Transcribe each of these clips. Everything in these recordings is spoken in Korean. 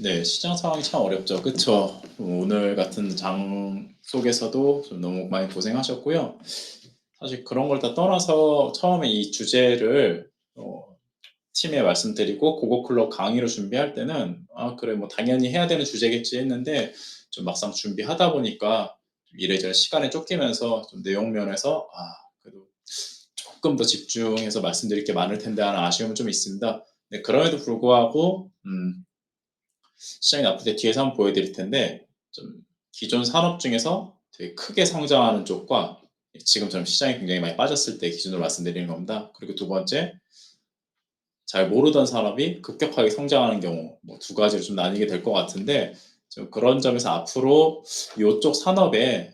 네. 시장 상황이 참 어렵죠. 그쵸. 오늘 같은 장 속에서도 좀 너무 많이 고생하셨고요. 사실 그런 걸 다 떠나서 처음에 이 주제를 팀에 말씀드리고 고고 클럽 강의를 준비할 때는 '아 그래 뭐 당연히 해야 되는 주제겠지.' 했는데 좀 막상 준비하다 보니까 좀 이래저래 시간에 쫓기면서 좀 내용 면에서 '아 그래도 쪼끔 더 집중해서 말씀드릴 게 많을 텐데.' 하는 아쉬움은 좀 있습니다. 네 그럼에도 불구하고 시장이 나쁠 때 뒤에서 한번 보여 드릴 텐데 좀 기존 산업 중에서 되게 크게 성장하는 쪽과 지금처럼 시장이 굉장히 많이 빠졌을 때 기준으로 말씀드리는 겁니다. 그리고 두 번째 잘 모르던 산업이 급격하게 성장하는 경우 뭐 두 가지로 좀 나뉘게 될 것 같은데 좀 그런 점에서 앞으로 요쪽 산업에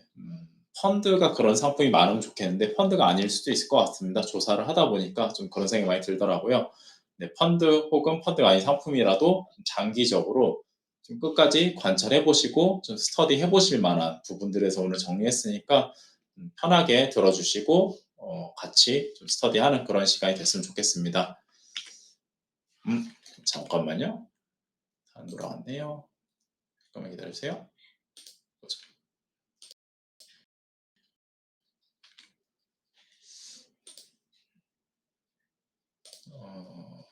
펀드가 그런 상품이 많으면 좋겠는데 펀드가 아닐 수도 있을 것 같습니다. 조사를 하다 보니까 좀 그런 생각이 많이 들더라고요. 네 펀드 혹은 펀드가 아닌 상품이라도 장기적으로 좀 끝까지 관찰해 보시고 좀 스터디해 보실 만한 부분들에서 오늘 정리했으니까 편하게 들어 주시고 같이 좀 스터디하는 그런 시간이 됐으면 좋겠습니다. 음 잠깐만요. 안 돌아왔네요. 잠깐만 기다려 주세요. 보자. 어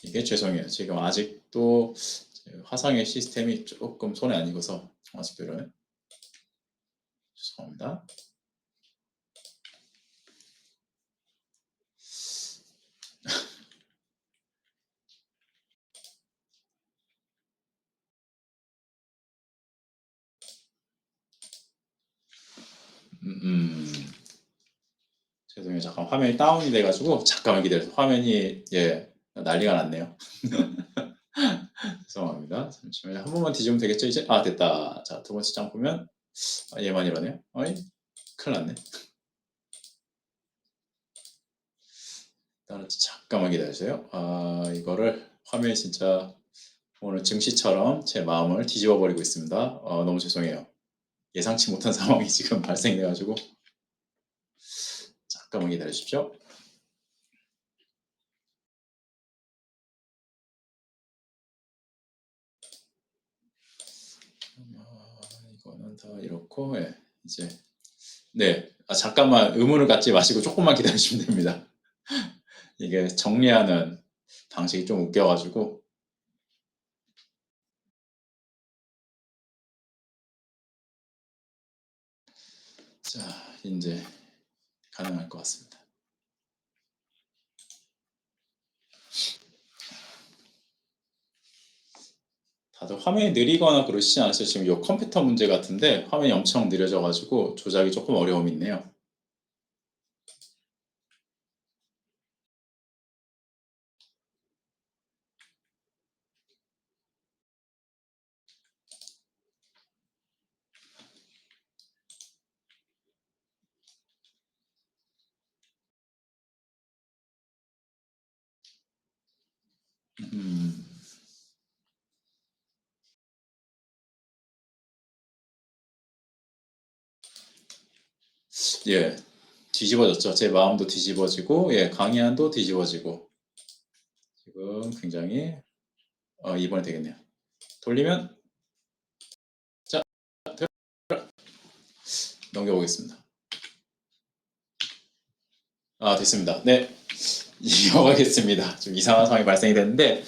이게 죄송해요. 지금 아직도 화상의 시스템이 쪼끔 손에 안 익어서 아직도 이러네. 죄송합니다. 죄송해요. 잠깐 화면이 다운이 돼 가지고 잠깐만 기다려주세요. 화면이 난리가 났네요. 죄송합니다. 잠시만요. 한 번만 뒤지면 되겠죠 이제? 아 됐다. 자 두 번째 장 보면 얘만 이러네요. 어이 큰일 났네. 일단은 잠깐만 기다려 주세요. 아 이거를 화면이 진짜 오늘 증시처럼 제 마음을 뒤집어 버리고 있습니다. 너무 죄송해요. 예상치 못한 상황이 지금 발생돼 가지고 잠깐만 기다려 주십시오. 이거는 다 이렇고 이제 네. 잠깐만 의문을 갖지 마시고 쪼끔만 기다려 주시면 됩니다. 이게 정리하는 방식이 좀 웃겨 가지고 자 인제 가능할 것 같습니다. 다들 화면이 느리거나 그러시지 않으세요? 지금 요 컴퓨터 문제 같은데 화면이 엄청 느려져 가지고 조작이 쪼끔 어려움이 있네요. 음. 예. 뒤집어졌죠. 제 마음도 뒤집어지고 강의안도 뒤집어지고 지금 굉장히 이번에 되겠네요. 돌리면 자 넘겨 보겠습니다. 아 됐습니다. 네. 이어가겠습니다. 좀 이상한 상황이 발생이 됐는데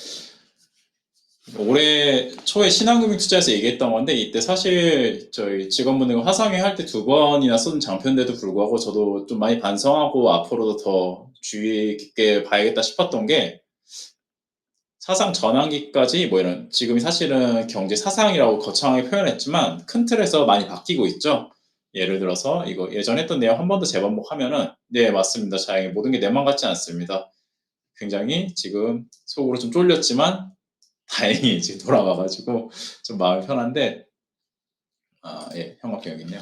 올해 초에 신한금융투자에서 얘기했던 건데 이때 사실 저희 직원분들과 화상회 할 때 두 번이나 쏜 장표인데도 불구하고 저도 좀 많이 반성하고 앞으로도 더 주의 깊게 봐야겠다 싶었던 게 사상 전환기까지 뭐 이런 지금이 사실은 경제 사상이라고 거창하게 표현했지만 큰 틀에서 많이 바뀌고 있죠. 예를 들어서 이거 예전에 했던 내용 한 번 더 재반복하면은 네 맞습니다. 자 모든 게 내 맘 같지 않습니다. 굉장히 지금 속으로 좀 쫄렸지만 다행히 지금 돌아와 가지고 좀 마음이 편한데 형광등 여기 있네요.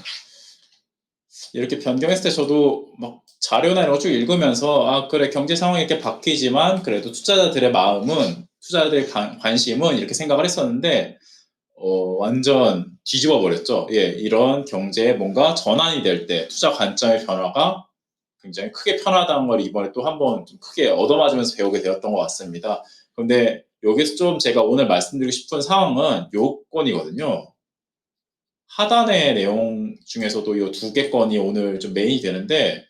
이렇게 변경했을 때 저도 막 자료나 이런 거 쭉 읽으면서 '아 그래 경제 상황이 이렇게 바뀌지만 그래도 투자자들의 마음은 투자자들의 관심은' 이렇게 생각을 했었는데 완전 뒤집어 버렸죠. 이런 경제에 뭔가 전환이 될 때 투자 관점의 변화가 굉장히 크게 편하다는 걸 이번에 또 한번 좀 크게 얻어맞으면서 배우게 되었던 것 같습니다. 근데 여기서 좀 제가 오늘 말씀드리고 싶은 사항은 요건이거든요. 하단의 내용 중에서도 이 두 개 건이 오늘 좀 메인이 되는데,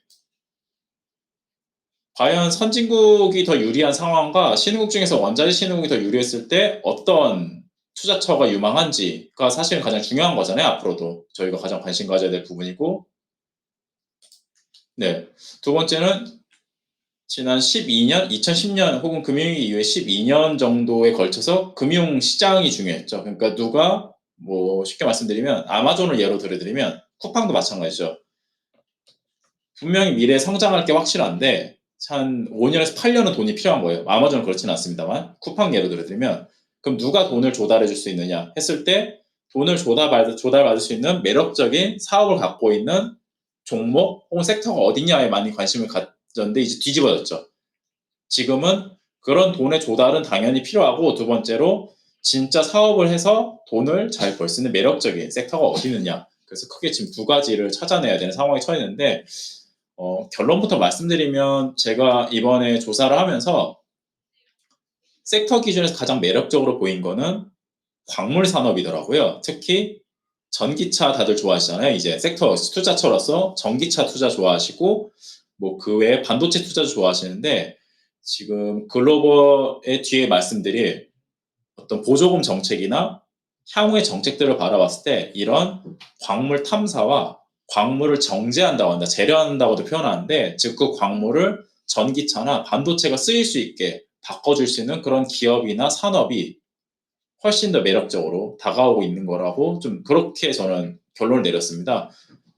과연 선진국이 더 유리한 상황과 신흥국 중에서 원자재 신흥국이 더 유리했을 때 어떤 투자처가 유망한지가 사실은 가장 중요한 거잖아요. 앞으로도 저희가 가장 관심 가져야 될 부분이고, 네. 두 번째는 지난 12년, 2010년 혹은 금융위기 이후에 12년 정도에 걸쳐서 금융시장이 중요했죠. 그러니까 누가 뭐 쉽게 말씀드리면 아마존을 예로 들어드리면 쿠팡도 마찬가지죠. 분명히 미래에 성장할 게 확실한데 한 5년에서 8년은 돈이 필요한 거예요. 아마존은 그렇지는 않습니다만 쿠팡 예로 들어드리면 그럼 누가 돈을 조달해 줄 수 있느냐 했을 때 돈을 조달받을 수 있는 매력적인 사업을 갖고 있는 종목 혹은 섹터가 어디냐에 많이 관심을 가졌는데 이제 뒤집어졌죠. 지금은 그런 돈의 조달은 당연히 필요하고 두 번째로 진짜 사업을 해서 돈을 잘 벌 수 있는 매력적인 섹터가 어디 있느냐. 그래서 크게 지금 두 가지를 찾아내야 되는 상황에 처했는데 결론부터 말씀드리면 제가 이번에 조사를 하면서 섹터 기준에서 가장 매력적으로 보인 거는 광물 산업이더라고요. 특히 전기차 다들 좋아하시잖아요. 이제 섹터 투자처로서 전기차 투자 좋아하시고 뭐 그 외에 반도체 투자도 좋아하시는데 지금 글로벌의 뒤에 말씀드릴 어떤 보조금 정책이나 향후의 정책들을 바라봤을 때 이런 광물 탐사와 광물을 정제한다고 한다, 재련한다고도 표현하는데 즉 그 광물을 전기차나 반도체가 쓰일 수 있게 바꿔줄 수 있는 그런 기업이나 산업이 훨씬 더 매력적으로 다가오고 있는 거라고 좀 그렇게 저는 결론을 내렸습니다.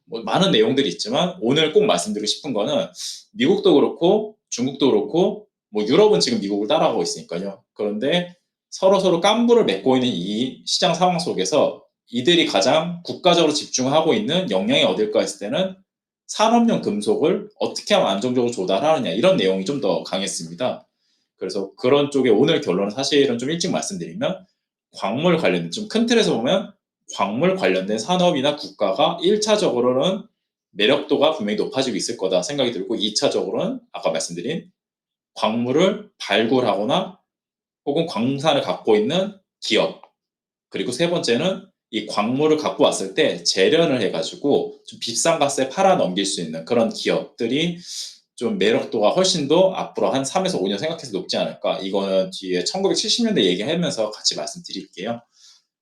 뭐 많은 내용들이 있지만 오늘 꼭 말씀드리고 싶은 거는 미국도 그렇고 중국도 그렇고 뭐 유럽은 지금 미국을 따라가고 있으니까요. 그런데 서로 깐부를 맺고 있는 이 시장 상황 속에서 이들이 가장 국가적으로 집중하고 있는 역량이 어딜까 했을 때는 산업용 금속을 어떻게 하면 안정적으로 조달하느냐 이런 내용이 좀 더 강했습니다. 그래서 그런 쪽에 오늘 결론은 사실은 좀 일찍 말씀드리면 광물 관련된 좀 큰 틀에서 보면 광물 관련된 산업이나 국가가 1차적으로는 매력도가 분명히 높아지고 있을 거다 생각이 들고 2차적으로는 아까 말씀드린 광물을 발굴하거나 혹은 광산을 갖고 있는 기업 그리고 세 번째는 이 광물을 갖고 왔을 때 재련을 해가지고 좀 비싼 값에 팔아 넘길 수 있는 그런 기업들이 좀 매력도가 훨씬 더 앞으로 한 3에서 5년 생각해서 높지 않을까. 이거는 뒤에 1970년대 얘기하면서 같이 말씀드릴게요.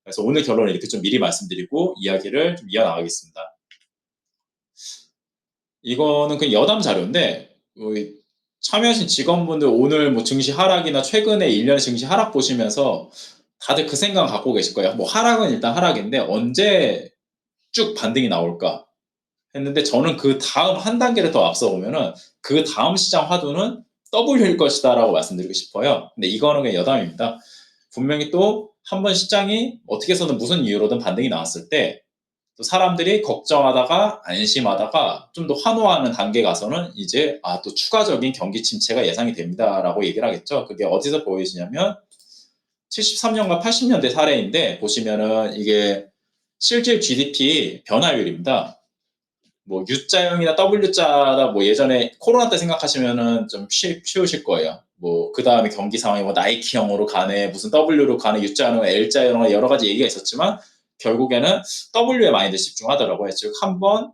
그래서 오늘 결론을 이렇게 좀 미리 말씀드리고 이야기를 좀 이어나가겠습니다. 이거는 그 여담 자료인데 참여하신 직원분들 오늘 뭐 증시 하락이나 최근에 1년 증시 하락 보시면서 다들 그 생각 갖고 계실 거예요. 뭐 하락은 일단 하락인데 언제 쭉 반등이 나올까 했는데 저는 그 다음 한 단계를 더 앞서 보면은 그 다음 시장 화두는 W일 것이다라고 말씀드리고 싶어요. 근데 이거는 그냥 여담입니다. 분명히 또 한 번 시장이 어떻게 해서든 무슨 이유로든 반등이 나왔을 때 또 사람들이 걱정하다가 안심하다가 좀 더 환호하는 단계 가서는 이제 또 추가적인 경기 침체가 예상이 됩니다라고 얘기를 하겠죠. 그게 어디서 보이시냐면 73년과 80년대 사례인데 보시면은 이게 실질 GDP 변화율입니다. 뭐 U자형이나 W자다 뭐 예전에 코로나 때 생각하시면은 좀 쉬우실 거예요. 뭐 그 다음에 경기 상황이 뭐 나이키형으로 가네, 무슨 W로 가네, U자형, L자형 여러 가지 얘기가 있었지만 결국에는 W에 많이들 집중하더라고요. 즉 한 번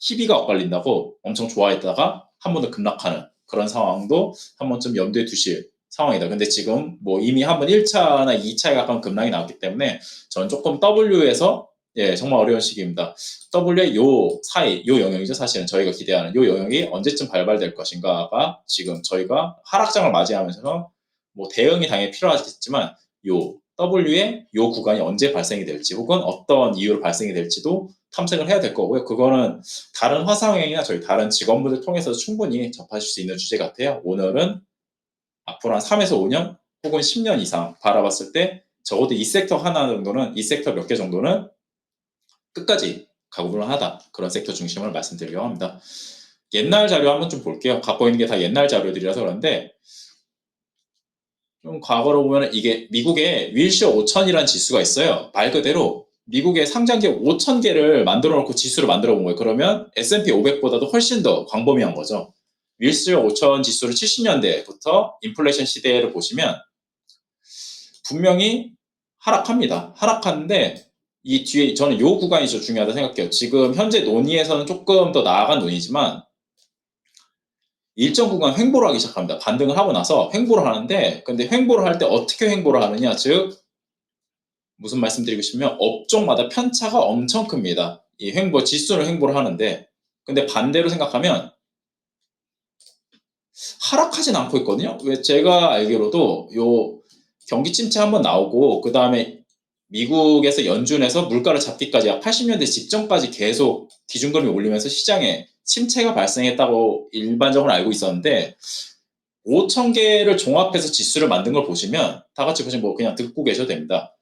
희비가 엇갈린다고 엄청 좋아했다가 한 번 더 급락하는 그런 상황도 한 번쯤 염두에 두실 상황이다. 근데 지금 뭐 이미 한 번 1차나 2차에 가까운 급락이 나왔기 때문에 저는 조금 W에서 정말 어려운 시기입니다. W의 요 사이, 요 영역이죠. 사실은 저희가 기대하는 요 영역이 언제쯤 발발될 것인가가 지금 저희가 하락장을 맞이하면서 뭐 대응이 당연히 필요하겠지만 요 W의 요 구간이 언제 발생이 될지 혹은 어떤 이유로 발생이 될지도 탐색을 해야 될 거고요. 그거는 다른 화상회의나 저희 다른 직원분들 통해서 충분히 접하실 수 있는 주제 같아요. 오늘은 앞으로 한 3에서 5년 혹은 10년 이상 바라봤을 때 적어도 이 섹터 하나 정도는 이 섹터 몇 개 정도는 끝까지 가고불하다 그런 섹터 중심을 말씀드리려고 합니다. 옛날 자료 한번 좀 볼게요. 갖고 있는 게 다 옛날 자료들이라서 그런데 좀 과거로 보면 이게 미국의 윌셔 5000이라는 지수가 있어요. 말 그대로 미국의 상장기업 5,000개를 만들어 놓고 지수를 만들어 본 거예요. 그러면 S&P 500보다도 훨씬 더 광범위한 거죠. 윌스력 5,000 지수를 70년대부터 인플레이션 시대를 보시면 분명히 하락합니다. 하락하는데 이 뒤에 저는 이 구간이 좀 중요하다 생각해요. 지금 현재 논의에서는 조금 더 나아간 논의지만 일정 구간 횡보를 하기 시작합니다. 반등을 하고 나서 횡보를 하는데 근데 횡보를 할 때 어떻게 횡보를 하느냐, 즉 무슨 말씀드리고 싶으면 업종마다 편차가 엄청 큽니다. 이 횡보 지수를 횡보를 하는데 근데 반대로 생각하면 하락하진 않고 있거든요. 왜 제가 알기로도 요 경기 침체 한번 나오고 그 다음에 미국에서 연준에서 물가를 잡기까지 약 80년대 직전까지 계속 기준금리 올리면서 시장에 침체가 발생했다고 일반적으로 알고 있었는데 5,000개를 종합해서 지수를 만든 걸 보시면 다 같이 보시면 뭐 그냥 듣고 계셔도 됩니다.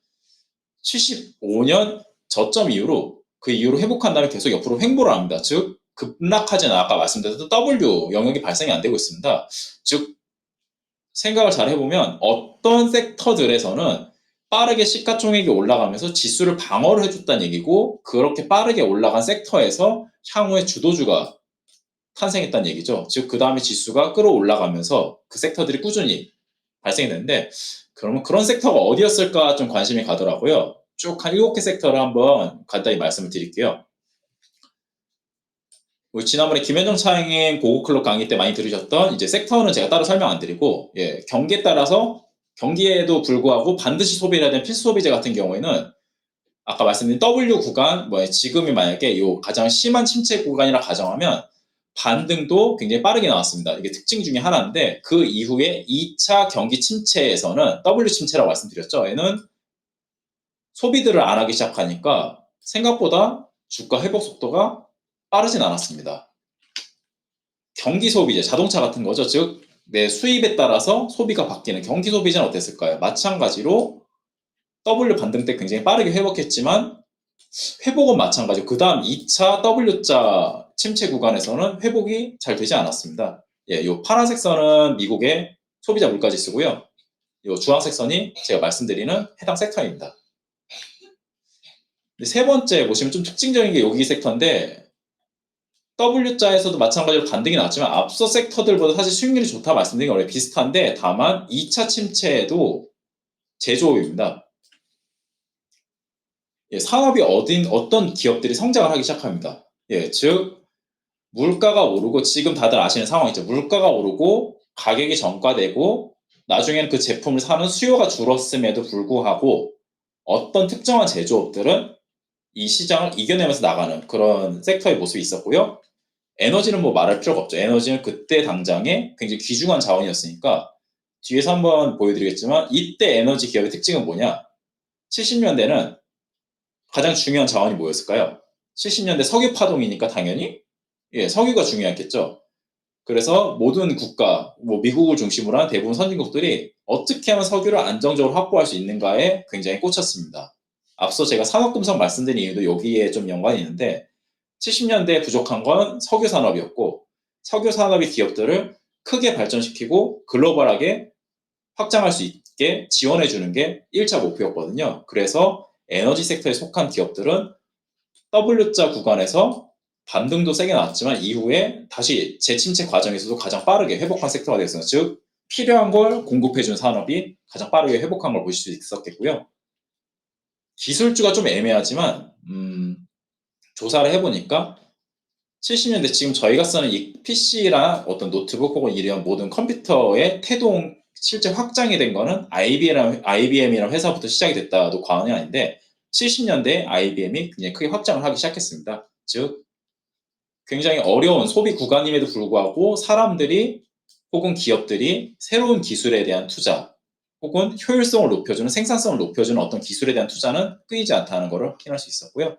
75년 저점 이후로 그 이후로 회복한 다음에 계속 옆으로 횡보를 합니다. 즉 급락하지는 아까 말씀드렸던 W 영역이 발생이 안 되고 있습니다. 즉 생각을 잘 해보면 어떤 섹터들에서는 빠르게 시가총액이 올라가면서 지수를 방어를 해줬다는 얘기고 그렇게 빠르게 올라간 섹터에서 향후에 주도주가 탄생했다는 얘기죠. 즉 그 다음에 지수가 끌어올라가면서 그 섹터들이 꾸준히 발생이 되는데 그러면 그런 섹터가 어디였을까 좀 관심이 가더라고요. 쭉 한 7개 섹터를 한번 간단히 말씀을 드릴게요. 지난번에 김현정 차장님 고고클럽 강의 때 많이 들으셨던 이제 섹터는 제가 따로 설명 안 드리고 경기에 따라서 경기에도 불구하고 반드시 소비를 해야 되는 필수 소비재 같은 경우에는 아까 말씀드린 W 구간 지금이 만약에 요 가장 심한 침체 구간이라 가정하면 반등도 굉장히 빠르게 나왔습니다. 이게 특징 중에 하나인데 그 이후에 2차 경기 침체에서는 W 침체라고 말씀드렸죠. 얘는 소비들을 안 하기 시작하니까 생각보다 주가 회복 속도가 빠르진 않았습니다. 경기 소비재, 자동차 같은 거죠. 즉, 내 수입에 따라서 소비가 바뀌는 경기 소비재는 어땠을까요? 마찬가지로 W 반등 때 굉장히 빠르게 회복했지만 회복은 마찬가지고 그 다음 2차 W자 침체 구간에서는 회복이 잘 되지 않았습니다. 이 파란색 선은 미국의 소비자 물가지수고요. 이 주황색 선이 제가 말씀드리는 해당 섹터입니다. 세 번째 보시면 좀 특징적인 게 여기 섹터인데 W자에서도 마찬가지로 반등이 나왔지만 앞서 섹터들보다 사실 수익률이 좋다 말씀드린 게 원래 비슷한데 다만 2차 침체에도 제조업입니다. 산업이 어떤 기업들이 성장을 하기 시작합니다. 즉 물가가 오르고 지금 다들 아시는 상황이죠. 물가가 오르고 가격이 정가되고 나중에는 그 제품을 사는 수요가 줄었음에도 불구하고 어떤 특정한 제조업들은 이 시장을 이겨내면서 나가는 그런 섹터의 모습이 있었고요. 에너지는 뭐 말할 필요가 없죠. 에너지는 그때 당장에 굉장히 귀중한 자원이었으니까 뒤에서 한번 보여드리겠지만 이때 에너지 기업의 특징은 뭐냐? 70년대는 가장 중요한 자원이 뭐였을까요? 70년대 석유 파동이니까 당연히 석유가 중요했겠죠. 그래서 모든 국가, 미국을 중심으로 한 대부분 선진국들이 어떻게 하면 석유를 안정적으로 확보할 수 있는가에 굉장히 꽂혔습니다. 앞서 제가 산업금속 말씀드린 이유도 여기에 좀 연관이 있는데 70년대에 부족한 건 석유 산업이었고 석유 산업의 기업들을 크게 발전시키고 글로벌하게 확장할 수 있게 지원해 주는 게 1차 목표였거든요. 그래서 에너지 섹터에 속한 기업들은 W자 구간에서 반등도 세게 나왔지만 이후에 다시 재침체 과정에서도 가장 빠르게 회복한 섹터가 되었어요. 즉 필요한 걸 공급해준 산업이 가장 빠르게 회복한 걸 보실 수 있었겠고요. 기술주가 좀 애매하지만 조사를 해보니까 70년대 지금 저희가 쓰는 이 PC랑 어떤 노트북 혹은 이런 모든 컴퓨터의 태동 실제 확장이 된 거는 IBM이라는 회사부터 시작이 됐다도 과언이 아닌데 70년대에 IBM이 굉장히 크게 확장을 하기 시작했습니다. 즉 굉장히 어려운 소비 구간임에도 불구하고 사람들이 혹은 기업들이 새로운 기술에 대한 투자 혹은 효율성을 높여주는 생산성을 높여주는 어떤 기술에 대한 투자는 끊이지 않다는 것을 확인할 수 있었고요.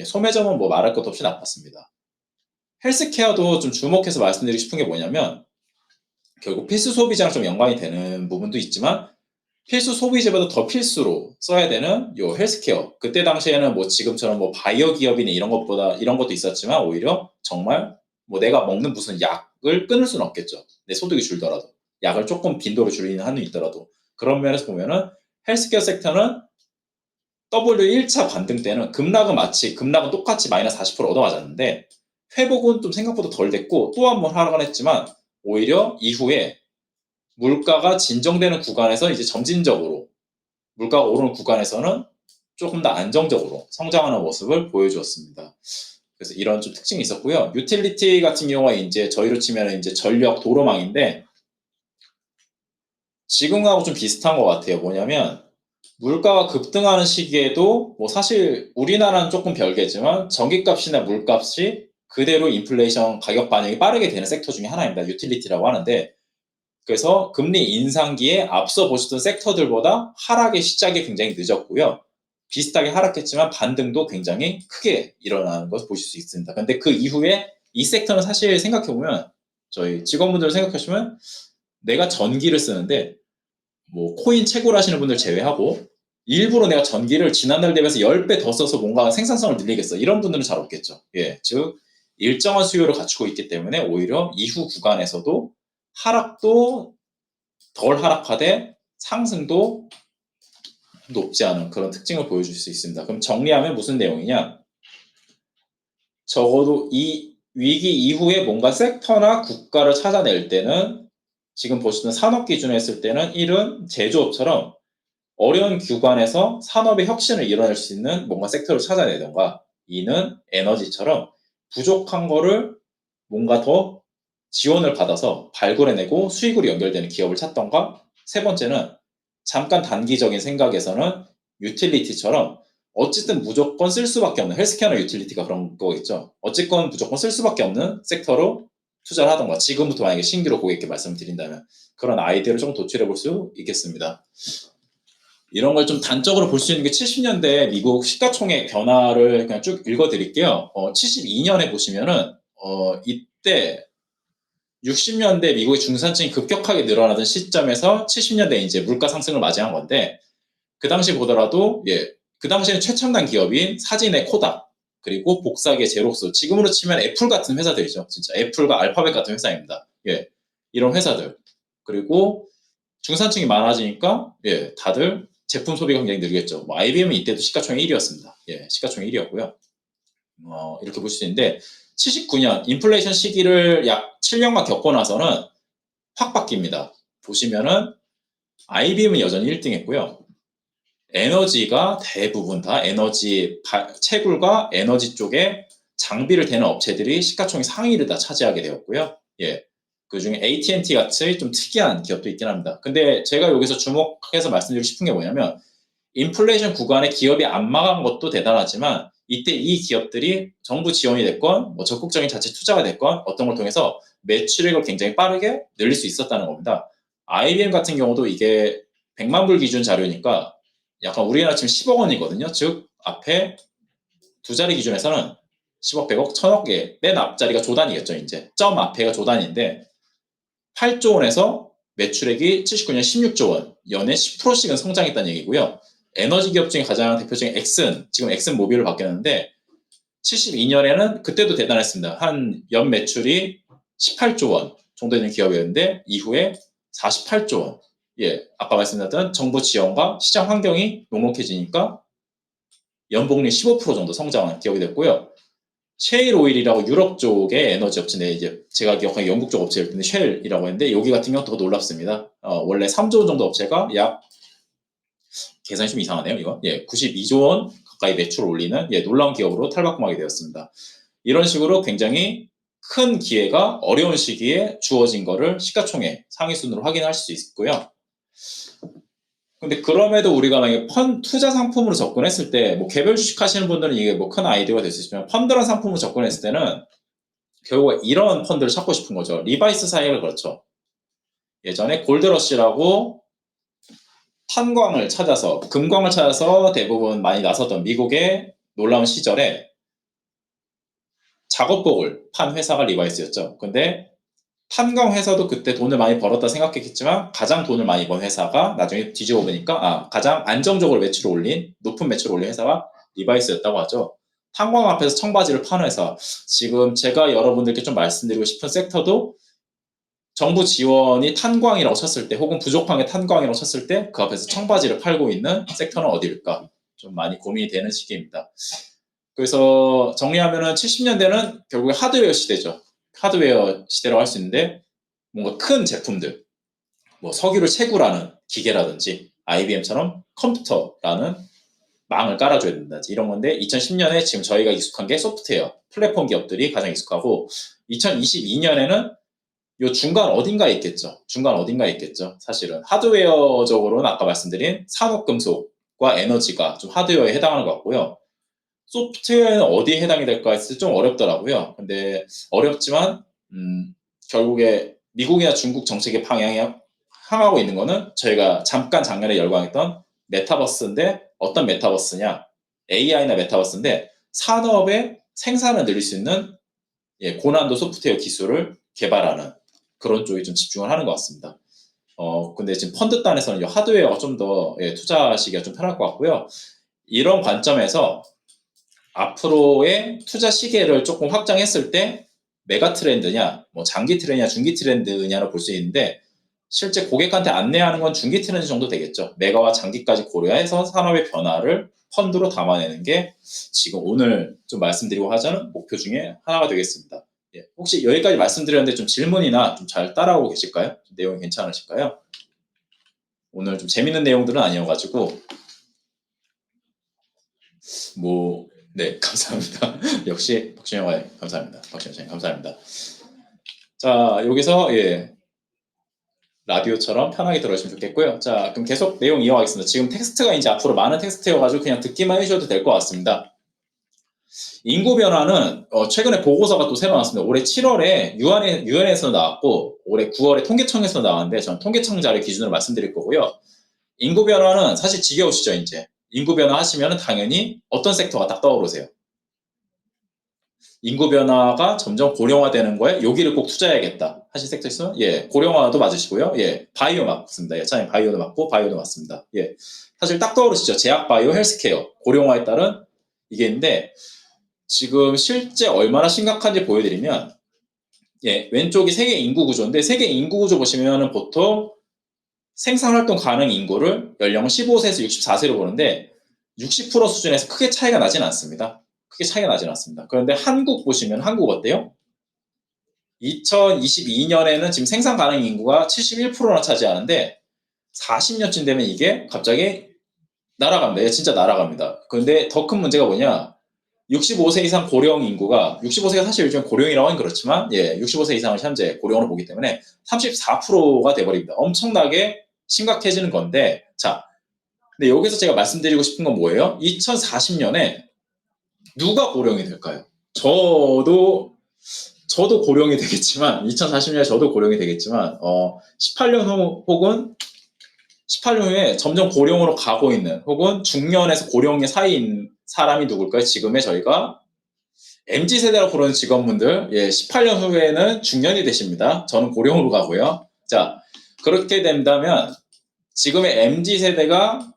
소매점은 뭐 말할 것도 없이 나빴습니다. 헬스케어도 좀 주목해서 말씀드리고 싶은 게 뭐냐면 결국 필수 소비자랑 좀 연관이 되는 부분도 있지만 필수 소비재보다 더 필수로 써야 되는 요 헬스케어. 그때 당시에는 뭐 지금처럼 뭐 바이오 기업이나 이런 것도 있었지만 오히려 정말 뭐 내가 먹는 무슨 약을 끊을 수는 없겠죠. 내 소득이 줄더라도. 약을 조금 빈도로 줄이는 한이 있더라도. 그런 면에서 보면은 헬스케어 섹터는 W1차 반등 때는 급락은 똑같이 마이너스 40% 얻어맞았는데 회복은 좀 생각보다 덜 됐고 또 한 번 하락은 했지만 오히려 이후에 물가가 진정되는 구간에서 이제 점진적으로 물가가 오르는 구간에서는 조금 더 안정적으로 성장하는 모습을 보여주었습니다. 그래서 이런 좀 특징이 있었고요. 유틸리티 같은 경우에 이제 저희로 치면 이제 전력 도로망인데 지금하고 좀 비슷한 것 같아요. 뭐냐면 물가가 급등하는 시기에도 뭐 사실 우리나라는 조금 별개지만 전기값이나 물값이 그대로 인플레이션 가격 반영이 빠르게 되는 섹터 중에 하나입니다. 유틸리티라고 하는데 그래서 금리 인상기에 앞서 보셨던 섹터들보다 하락의 시작이 굉장히 늦었고요. 비슷하게 하락했지만 반등도 굉장히 크게 일어나는 것을 보실 수 있습니다. 근데 그 이후에 이 섹터는 사실 생각해보면 저희 직원분들 생각하시면 내가 전기를 쓰는데 뭐 코인 채굴 하시는 분들 제외하고 일부러 내가 전기를 지난달 대비해서 10배 더 써서 뭔가 생산성을 늘리겠어. 이런 분들은 잘 없겠죠. 예, 즉 일정한 수요를 갖추고 있기 때문에 오히려 이후 구간에서도 하락도 덜 하락하되 상승도 높지 않은 그런 특징을 보여줄 수 있습니다. 그럼 정리하면 무슨 내용이냐? 적어도 이 위기 이후에 뭔가 섹터나 국가를 찾아낼 때는 지금 보시는 산업 기준으로 했을 때는 1은 제조업처럼 어려운 구간에서 산업의 혁신을 이뤄낼 수 있는 뭔가 섹터를 찾아내던가 2는 에너지처럼 부족한 거를 뭔가 더 지원을 받아서 발굴해내고 수익으로 연결되는 기업을 찾던가 세 번째는 잠깐 단기적인 생각에서는 유틸리티처럼 어쨌든 무조건 쓸 수밖에 없는 헬스케어나 유틸리티가 그런 거겠죠. 어쨌건 무조건 쓸 수밖에 없는 섹터로 투자를 하던가 지금부터 만약에 신규로 고객께 말씀을 드린다면 그런 아이디어를 좀 도출해 볼 수 있겠습니다. 이런 걸 좀 단적으로 볼 수 있는 게 70년대 미국 시가총액 변화를 그냥 쭉 읽어드릴게요. 72년에 보시면은 이때 60년대 미국의 중산층이 급격하게 늘어나던 시점에서 70년대 이제 물가 상승을 맞이한 건데 그 당시 보더라도 그 당시에는 최첨단 기업인 사진의 코닥 그리고 복사기의 제록스 지금으로 치면 애플 같은 회사들이죠. 진짜 애플과 알파벳 같은 회사입니다. 이런 회사들 그리고 중산층이 많아지니까 다들 제품 소비가 굉장히 늘겠죠. 뭐 IBM은 이때도 시가총액 1위였습니다. 시가총액 1위였고요. 이렇게 볼 수 있는데 79년 인플레이션 시기를 약 7년간 겪고 나서는 확 바뀝니다. 보시면은 IBM은 여전히 1등 했고요. 에너지가 대부분 다 에너지 채굴과 에너지 쪽에 장비를 대는 업체들이 시가총액 상위를 다 차지하게 되었고요. 그 중에 AT&T 같이 좀 특이한 기업도 있긴 합니다. 근데 제가 여기서 주목해서 말씀드리고 싶은 게 뭐냐면 인플레이션 구간에 기업이 안 망한 것도 대단하지만 이때 이 기업들이 정부 지원이 됐건 뭐 적극적인 자체 투자가 됐건 어떤 걸 통해서 매출액을 굉장히 빠르게 늘릴 수 있었다는 겁니다. IBM 같은 경우도 이게 100만 불 기준 자료니까 약간 우리나라 지금 10억 원이거든요. 즉 앞에 두 자리 기준에서는 10억, 100억, 1000억의 맨 앞자리가 조단이겠죠. 이제 점 앞에가 조단인데 8조 원에서 매출액이 79년 16조 원, 연에 10%씩은 성장했다는 얘기고요. 에너지 기업 중에 가장 대표적인 엑슨, 지금 엑슨 모빌을 바뀌었는데 72년에는 그때도 대단했습니다. 한 연 매출이 18조 원 정도 되는 기업이었는데 이후에 48조 원. 아까 말씀드렸던 정부 지원과 시장 환경이 녹록해지니까 연봉률 15% 정도 성장한 기업이 됐고요. 셰일 오일이라고 유럽 쪽의 에너지 업체인데 이제 제가 기억하기에 영국 쪽 업체일 텐데 쉘이라고 했는데 여기 같은 경우 더 놀랍습니다. 원래 3조 원 정도 업체가 약 계산이 좀 이상하네요. 이거 92조 원 가까이 매출을 올리는 놀라운 기업으로 탈바꿈하게 되었습니다. 이런 식으로 굉장히 큰 기회가 어려운 시기에 주어진 거를 시가총액 상위 순으로 확인할 수 있고요. 근데 그럼에도 우리가 만약에 투자 상품으로 접근했을 때, 뭐 개별 주식 하시는 분들은 이게 뭐 큰 아이디어가 될 수 있지만, 펀드란 상품으로 접근했을 때는 결국 이런 펀드를 찾고 싶은 거죠. 리바이스 사이클 그렇죠. 예전에 골드러시라고 탄광을 찾아서, 금광을 찾아서 대부분 많이 나섰던 미국의 놀라운 시절에 작업복을 판 회사가 리바이스였죠. 근데 탄광 회사도 그때 돈을 많이 벌었다 생각했겠지만 가장 돈을 많이 번 회사가 나중에 뒤집어 보니까 가장 안정적으로 매출을 올린 높은 매출을 올린 회사가 리바이스였다고 하죠. 탄광 앞에서 청바지를 파는 회사. 지금 제가 여러분들께 좀 말씀드리고 싶은 섹터도 정부 지원이 탄광이라고 쳤을 때 혹은 부족한 게 탄광이라고 쳤을 때 그 앞에서 청바지를 팔고 있는 섹터는 어디일까? 좀 많이 고민이 되는 시기입니다. 그래서 정리하면은 70년대는 결국에 하드웨어 시대죠. 하드웨어 시대라고 할 수 있는데 뭔가 큰 제품들, 뭐 석유를 채굴하는 기계라든지 IBM처럼 컴퓨터라는 망을 깔아줘야 된다든지 이런 건데 2010년에 지금 저희가 익숙한 게 소프트웨어, 플랫폼 기업들이 가장 익숙하고 2022년에는 요 중간 어딘가에 있겠죠. 중간 어딘가에 있겠죠. 사실은 하드웨어적으로는 아까 말씀드린 산업금속과 에너지가 좀 하드웨어에 해당하는 것 같고요. 소프트웨어는 어디에 해당이 될까 했을 때 좀 어렵더라고요. 근데 어렵지만 결국에 미국이나 중국 정책의 방향이 향하고 있는 거는 저희가 잠깐 작년에 열광했던 메타버스인데 어떤 메타버스냐? AI나 메타버스인데 산업의 생산을 늘릴 수 있는 고난도 소프트웨어 기술을 개발하는 그런 쪽에 좀 집중을 하는 것 같습니다. 근데 지금 펀드단에서는 이 하드웨어가 좀 더 투자하시기가 좀 편할 것 같고요. 이런 관점에서 앞으로의 투자 시계를 조금 확장했을 때 메가 트렌드냐, 뭐 장기 트렌드냐, 중기 트렌드냐로 볼 수 있는데 실제 고객한테 안내하는 건 중기 트렌드 정도 되겠죠. 메가와 장기까지 고려해서 산업의 변화를 펀드로 담아내는 게 지금 오늘 좀 말씀드리고 하자는 목표 중에 하나가 되겠습니다. 혹시 여기까지 말씀드렸는데 좀 질문이나 좀 잘 따라오고 계실까요? 내용이 괜찮으실까요? 오늘 좀 재밌는 내용들은 아니어가지고 네, 감사합니다. 역시 박준영 와 감사합니다. 박준영 선생님 감사합니다. 자, 여기서 라디오처럼 편하게 들어주시면 좋겠고요. 자, 그럼 계속 내용 이어가겠습니다. 지금 텍스트가 이제 앞으로 많은 텍스트여가지고 그냥 듣기만 해주셔도 될 것 같습니다. 인구 변화는 최근에 보고서가 또 새로 나왔습니다. 올해 7월에 유엔에서 나왔고 올해 9월에 통계청에서 나왔는데 저는 통계청 자료 기준으로 말씀드릴 거고요. 인구 변화는 사실 지겨우시죠, 이제. 인구 변화 하시면 당연히 어떤 섹터가 딱 떠오르세요? 인구 변화가 점점 고령화되는 거에 여기를 꼭 투자해야겠다 하실 섹터 있으면 고령화도 맞으시고요. 바이오 맞습니다. 차라리 바이오도 맞고 바이오도 맞습니다. 사실 딱 떠오르시죠. 제약 바이오 헬스케어 고령화에 따른 이게 있는데 지금 실제 얼마나 심각한지 보여드리면 왼쪽이 세계 인구 구조인데 세계 인구 구조 보시면은 보통 생산활동 가능 인구를 연령을 15세에서 64세로 보는데 60% 수준에서 크게 차이가 나진 않습니다. 그런데 한국 보시면 한국 어때요? 2022년에는 지금 생산 가능 인구가 71%나 차지하는데 40년쯤 되면 이게 갑자기 날아갑니다. 진짜 날아갑니다. 그런데 더 큰 문제가 뭐냐? 65세 이상 고령 인구가 65세가 사실 요즘 고령이라고 하긴 그렇지만 65세 이상을 현재 고령으로 보기 때문에 34%가 돼버립니다. 엄청나게 심각해지는 건데 자, 근데 여기서 제가 말씀드리고 싶은 건 뭐예요? 2040년에 누가 고령이 될까요? 저도 고령이 되겠지만 2040년에 저도 고령이 되겠지만 18년 후 혹은 18년 후에 점점 고령으로 가고 있는 혹은 중년에서 고령의 사이인 사람이 누굴까요? 지금의 저희가 MZ세대라고 부르는 직원분들 18년 후에는 중년이 되십니다. 저는 고령으로 가고요. 자, 그렇게 된다면 지금의 MZ세대가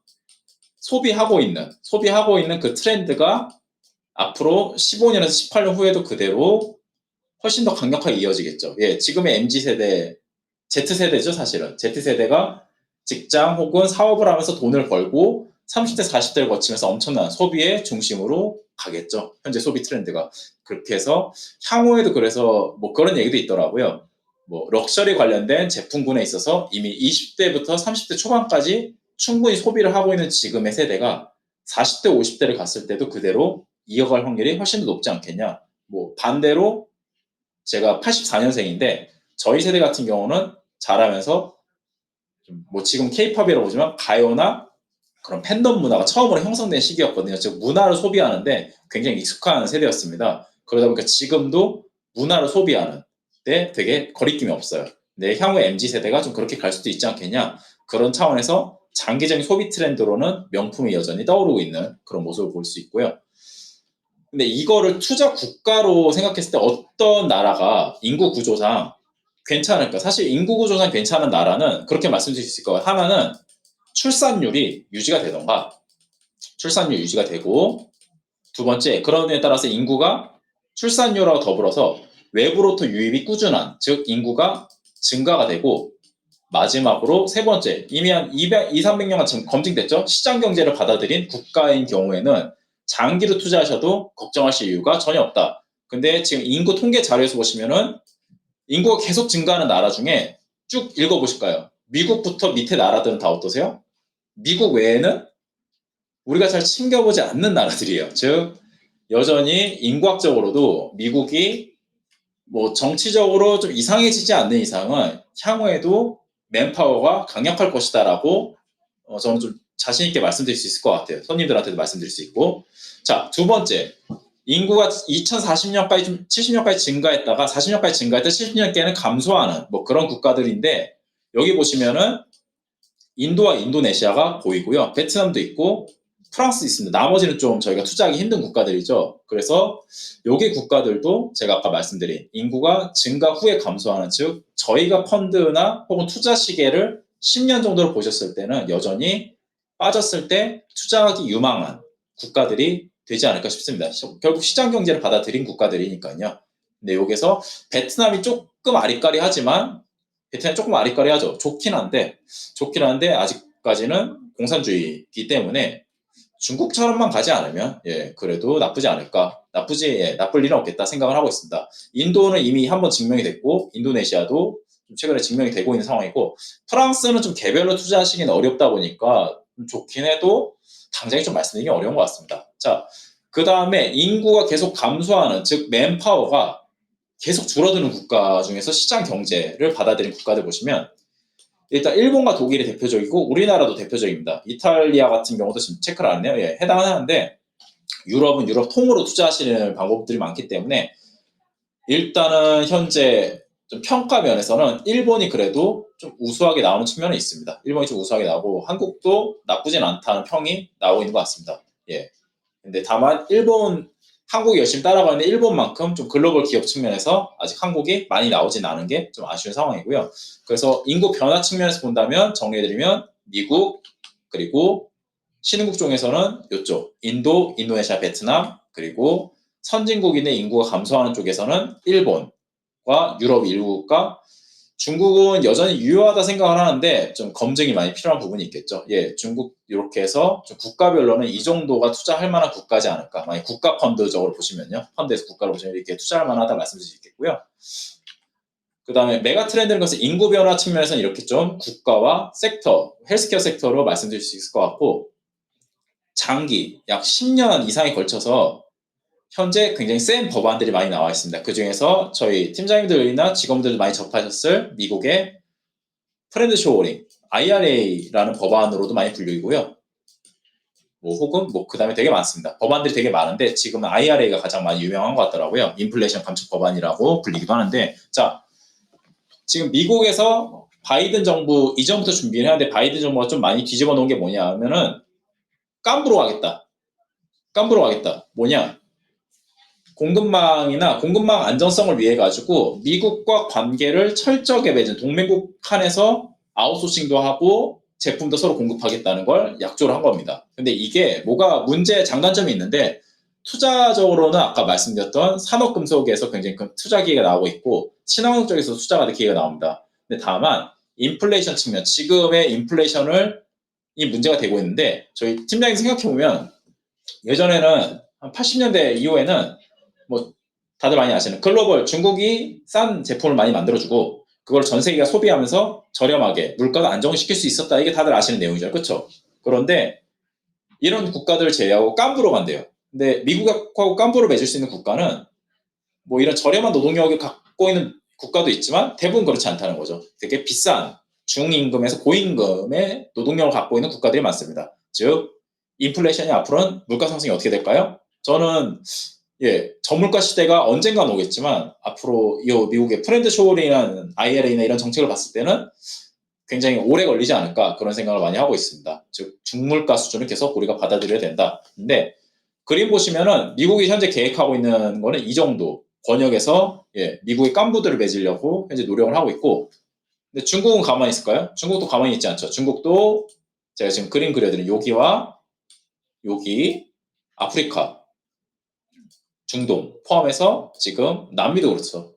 소비하고 있는 그 트렌드가 앞으로 15년에서 18년 후에도 그대로 훨씬 더 강력하게 이어지겠죠. 지금의 MZ세대, Z세대죠, 사실은. Z세대가 직장 혹은 사업을 하면서 돈을 벌고 30대, 40대를 거치면서 엄청난 소비의 중심으로 가겠죠. 현재 소비 트렌드가. 그렇게 해서 향후에도 그래서 뭐 그런 얘기도 있더라고요. 뭐 럭셔리 관련된 제품군에 있어서 이미 20대부터 30대 초반까지 충분히 소비를 하고 있는 지금의 세대가 40대, 50대를 갔을 때도 그대로 이어갈 확률이 훨씬 더 높지 않겠냐. 뭐 반대로 제가 84년생인데 저희 세대 같은 경우는 자라면서 뭐 지금 K-팝이라고 보지만 가요나 그런 팬덤 문화가 처음으로 형성된 시기였거든요. 즉 문화를 소비하는데 굉장히 익숙한 세대였습니다. 그러다 보니까 지금도 문화를 소비하는 데 되게 거리낌이 없어요. 근데 향후 MZ세대가 좀 그렇게 갈 수도 있지 않겠냐. 그런 차원에서 장기적인 소비 트렌드로는 명품이 여전히 떠오르고 있는 그런 모습을 볼 수 있고요. 근데 이거를 투자 국가로 생각했을 때 어떤 나라가 인구 구조상 괜찮을까? 사실 인구 구조상 괜찮은 나라는 그렇게 말씀드릴 수 있을 거예요. 하나는 출산율이 유지가 되던가 출산율 유지가 되고 두 번째 그런 데 따라서 인구가 출산율하고 더불어서 외부로부터 유입이 꾸준한 즉 인구가 증가가 되고 마지막으로 세 번째, 이미 한 200, 300년간 지금 검증됐죠? 시장 경제를 받아들인 국가인 경우에는 장기로 투자하셔도 걱정하실 이유가 전혀 없다. 근데 지금 인구 통계 자료에서 보시면은 인구가 계속 증가하는 나라 중에 쭉 읽어보실까요? 미국부터 밑에 나라들은 다 어떠세요? 미국 외에는 우리가 잘 챙겨보지 않는 나라들이에요. 즉 여전히 인구학적으로도 미국이 뭐 정치적으로 좀 이상해지지 않는 이상은 향후에도 맨파워가 강력할 것이다라고 저는 좀 자신 있게 말씀드릴 수 있을 것 같아요. 손님들한테도 말씀드릴 수 있고. 자, 두 번째. 인구가 2040년까지 좀 70년까지 증가했다가 40년까지 증가했다 70년께는 감소하는 뭐 그런 국가들인데 여기 보시면은 인도와 인도네시아가 보이고요. 베트남도 있고 프랑스 있습니다. 나머지는 좀 저희가 투자하기 힘든 국가들이죠. 그래서 여기 국가들도 제가 아까 말씀드린 인구가 증가 후에 감소하는 즉 저희가 펀드나 혹은 투자 시계를 10년 정도로 보셨을 때는 여전히 빠졌을 때 투자하기 유망한 국가들이 되지 않을까 싶습니다. 결국 시장 경제를 받아들인 국가들이니까요. 근데 여기서 베트남이 조금 아리까리하지만 베트남이 조금 아리까리하죠. 좋긴 한데 아직까지는 공산주의이기 때문에 중국처럼만 가지 않으면 그래도 나쁘지 않을까. 나쁠 일은 없겠다 생각을 하고 있습니다. 인도는 이미 한번 증명이 됐고 인도네시아도 최근에 증명이 되고 있는 상황이고 프랑스는 좀 개별로 투자하시기는 어렵다 보니까 좋긴 해도 당장에 좀 말씀드리기 어려운 것 같습니다. 자, 그 다음에 인구가 계속 감소하는 즉 맨파워가 계속 줄어드는 국가 중에서 시장 경제를 받아들인 국가들 보시면 일단 일본과 독일이 대표적이고 우리나라도 대표적입니다. 이탈리아 같은 경우도 지금 체크를 안 해요. 해당하는데 유럽은 유럽 통으로 투자하시는 방법들이 많기 때문에 일단은 현재 좀 평가 면에서는 일본이 그래도 좀 우수하게 나오는 측면은 있습니다. 일본이 좀 우수하게 나오고 한국도 나쁘진 않다는 평이 나오고 있는 것 같습니다. 근데 다만 한국이 열심히 따라가는데 일본만큼 좀 글로벌 기업 측면에서 아직 한국이 많이 나오진 않은 게 좀 아쉬운 상황이고요. 그래서 인구 변화 측면에서 본다면 정리해드리면 미국 그리고 신흥국 중에서는 이쪽 인도, 인도네시아, 베트남 그리고 선진국인의 인구가 감소하는 쪽에서는 일본과 유럽 일부가 중국은 여전히 유효하다 생각을 하는데 좀 검증이 많이 필요한 부분이 있겠죠. 중국 이렇게 해서 좀 국가별로는 이 정도가 투자할 만한 국가지 않을까. 만약 국가 펀드적으로 보시면요. 펀드에서 국가로 보시면 이렇게 투자할 만하다 말씀드릴 수 있겠고요. 그 다음에 메가 트렌드는 것은 인구 변화 측면에서는 이렇게 좀 국가와 섹터, 헬스케어 섹터로 말씀드릴 수 있을 것 같고 장기, 약 10년 이상에 걸쳐서 현재 굉장히 센 법안들이 많이 나와 있습니다. 그 중에서 저희 팀장님들이나 직원들도 많이 접하셨을 미국의 프렌드 쇼어링, IRA라는 법안으로도 많이 불리고요. 혹은 그 다음에 되게 많습니다. 법안들이 되게 많은데 지금은 IRA가 가장 많이 유명한 것 같더라고요. 인플레이션 감축 법안이라고 불리기도 하는데 자, 지금 미국에서 바이든 정부 이전부터 준비를 하는데 바이든 정부가 좀 많이 뒤집어 놓은 게 뭐냐 하면은 깜부로 가겠다. 뭐냐? 공급망 안정성을 위해 가지고 미국과 관계를 철저하게 맺은 동맹국 칸에서 아웃소싱도 하고 제품도 서로 공급하겠다는 걸 약조를 한 겁니다. 근데 이게 뭐가 장단점이 있는데 투자적으로는 아까 말씀드렸던 산업금속에서 굉장히 큰 투자 기회가 나오고 있고 친환경 쪽에서 투자가 될 기회가 나옵니다. 근데 다만 인플레이션 측면, 지금의 인플레이션을 이 문제가 되고 있는데 저희 팀장님 생각해보면 예전에는 한 80년대 이후에는 뭐 다들 많이 아시는 글로벌 중국이 싼 제품을 많이 만들어주고 그걸 전 세계가 소비하면서 저렴하게 물가를 안정시킬 수 있었다. 이게 다들 아시는 내용이죠. 그렇죠? 그런데 이런 국가들을 제외하고 깜부로 간대요. 근데 미국하고 깜부를 맺을 수 있는 국가는 뭐 이런 저렴한 노동력을 갖고 있는 국가도 있지만 대부분 그렇지 않다는 거죠. 되게 비싼 중임금에서 고임금의 노동력을 갖고 있는 국가들이 많습니다. 즉 인플레이션이 앞으로는 물가 상승이 어떻게 될까요? 저는 저물가 시대가 언젠간 오겠지만 앞으로 이 미국의 프렌드 쇼어링이라는 IRA나 이런 정책을 봤을 때는 굉장히 오래 걸리지 않을까 그런 생각을 많이 하고 있습니다. 즉 중물가 수준을 계속 우리가 받아들여야 된다. 근데 그림 보시면은 미국이 현재 계획하고 있는 거는 이 정도 권역에서 미국의 깐부들을 맺으려고 현재 노력을 하고 있고 근데 중국은 가만히 있을까요? 중국도 가만히 있지 않죠. 중국도 제가 지금 그림 그려드린 여기와 여기 아프리카 중동 포함해서 지금 남미도 그렇죠.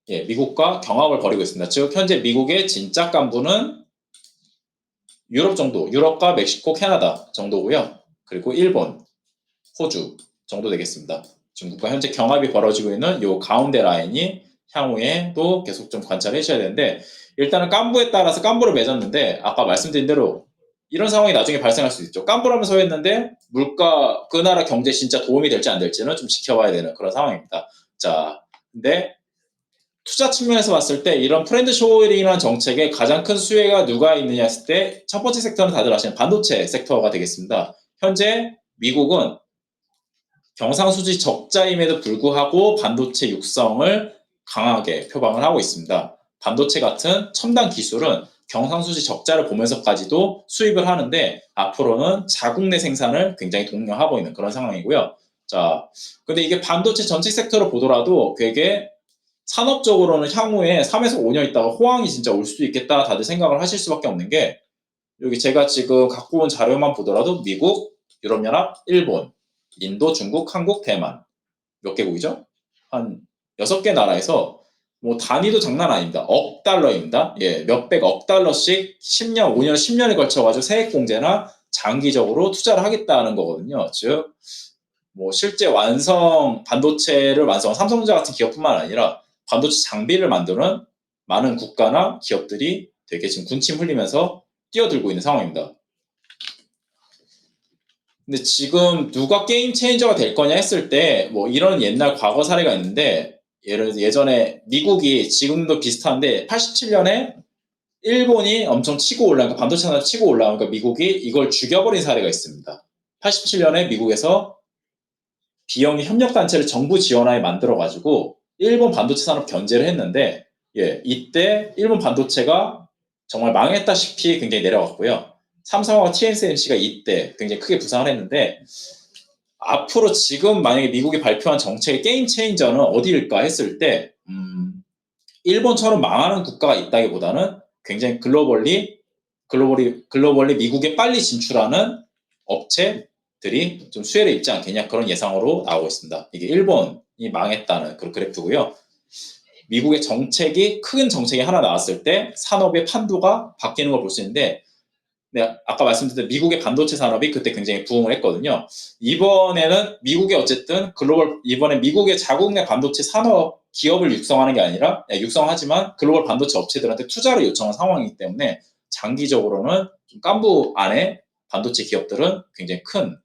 예, 미국과 경합을 벌이고 있습니다. 즉 현재 미국의 진짜 깐부는 유럽 정도, 유럽과 멕시코, 캐나다 정도고요. 그리고 일본, 호주 정도 되겠습니다. 중국과 현재 경합이 벌어지고 있는 요 가운데 라인이 향후에도 계속 좀 관찰해 주셔야 되는데, 일단은 깐부에 따라서 깐부를 맺었는데 아까 말씀드린 대로 이런 상황이 나중에 발생할 수 있죠. 깐부라면서 했는데 물가, 그 나라 경제에 진짜 도움이 될지 안 될지는 좀 지켜봐야 되는 그런 상황입니다. 자, 근데 투자 측면에서 봤을 때 이런 프렌드 쇼어링이라는 정책에 가장 큰 수혜가 누가 있느냐 했을 때 첫 번째 섹터는 다들 아시는 반도체 섹터가 되겠습니다. 현재 미국은 경상수지 적자임에도 불구하고 반도체 육성을 강하게 표방을 하고 있습니다. 반도체 같은 첨단 기술은 경상수지 적자를 보면서까지도 수입을 하는데 앞으로는 자국 내 생산을 굉장히 독려하고 있는 그런 상황이고요. 자, 근데 이게 반도체 전체 섹터를 보더라도 되게 산업적으로는 향후에 3에서 5년 있다가 호황이 진짜 올 수도 있겠다 다들 생각을 하실 수밖에 없는 게, 여기 제가 지금 갖고 온 자료만 보더라도 미국, 유럽연합, 일본, 인도, 중국, 한국, 대만 몇 개국이죠? 한 6개 나라에서 뭐 단위도 장난 아닙니다. 억 달러입니다. 예, 몇백억 달러씩 10년, 5년, 10년에 걸쳐가지고 세액 공제나 장기적으로 투자를 하겠다는 거거든요. 즉, 뭐 실제 반도체를 완성한 삼성전자 같은 기업뿐만 아니라 반도체 장비를 만드는 많은 국가나 기업들이 되게 지금 군침 흘리면서 뛰어들고 있는 상황입니다. 근데 지금 누가 게임 체인저가 될 거냐 했을 때 뭐 이런 옛날 과거 사례가 있는데, 예를 들어 예전에 미국이, 지금도 비슷한데 87년에 일본이 엄청 치고 올라오니까 반도체 산업 치고 올라오니까 미국이 이걸 죽여버린 사례가 있습니다. 87년에 미국에서 비영리 협력단체를 정부 지원하에 만들어가지고 일본 반도체 산업 견제를 했는데, 예, 이때 일본 반도체가 정말 망했다시피 굉장히 내려갔고요. 삼성과 TSMC가 이때 굉장히 크게 부상을 했는데, 앞으로 지금 만약에 미국이 발표한 정책의 게임 체인저는 어디일까 했을 때, 일본처럼 망하는 국가가 있다기보다는 굉장히 글로벌리 미국에 빨리 진출하는 업체들이 좀 수혜를 입지 않겠냐, 그런 예상으로 나오고 있습니다. 이게 일본이 망했다는 그런 그래프고요. 미국의 큰 정책이 하나 나왔을 때 산업의 판도가 바뀌는 걸 볼 수 있는데, 네, 아까 말씀드린 미국의 반도체 산업이 그때 굉장히 부흥을 했거든요. 이번에는 이번에 미국의 자국 내 반도체 산업 기업을 육성하는 게 아니라, 육성하지만 글로벌 반도체 업체들한테 투자를 요청한 상황이기 때문에 장기적으로는 좀 깐부 안에 반도체 기업들은 굉장히 큰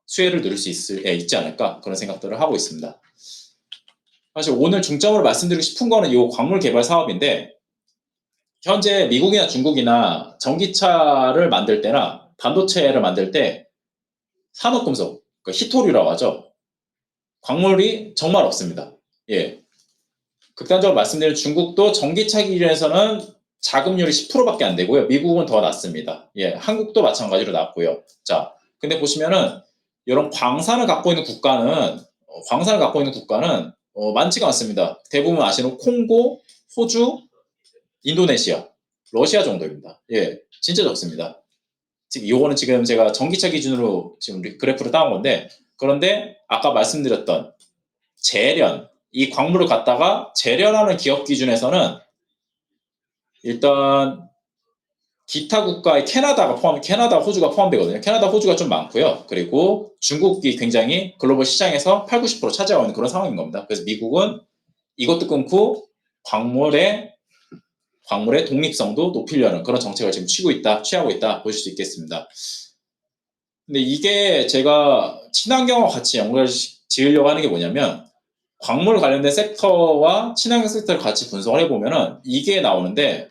수혜를 누릴 수 있지 않을까, 그런 생각들을 하고 있습니다. 사실 오늘 중점으로 말씀드리고 싶은 거는 이 광물 개발 사업인데, 현재 미국이나 중국이나 전기차를 만들 때나 반도체를 만들 때 산업금속, 히토류라고 하죠. 광물이 정말 없습니다. 예. 극단적으로 말씀드리면 중국도 전기차 기준에서는 자금률이 10%밖에 안 되고요. 미국은 더 낮습니다. 예. 한국도 마찬가지로 낮고요. 자, 근데 보시면은 이런 광산을 갖고 있는 국가는 많지가 않습니다. 대부분 아시는 콩고, 호주, 인도네시아, 러시아 정도입니다. 예, 진짜 적습니다. 요거는 지금 제가 전기차 기준으로 지금 그래프를 따온 건데, 그런데 아까 말씀드렸던 이 광물을 갖다가 재련하는 기업 기준에서는 일단 기타 국가의 캐나다, 호주가 포함되거든요. 캐나다, 호주가 좀 많고요. 그리고 중국이 굉장히 글로벌 시장에서 8, 90% 차지하고 있는 그런 상황인 겁니다. 그래서 미국은 이것도 끊고 광물의 독립성도 높이려는 그런 정책을 지금 취하고 있다 보실 수 있겠습니다. 근데 이게 제가 친환경과 같이 연결 지으려고 하는 게 뭐냐면, 광물 관련된 섹터와 친환경 섹터를 같이 분석을 해보면은 이게 나오는데,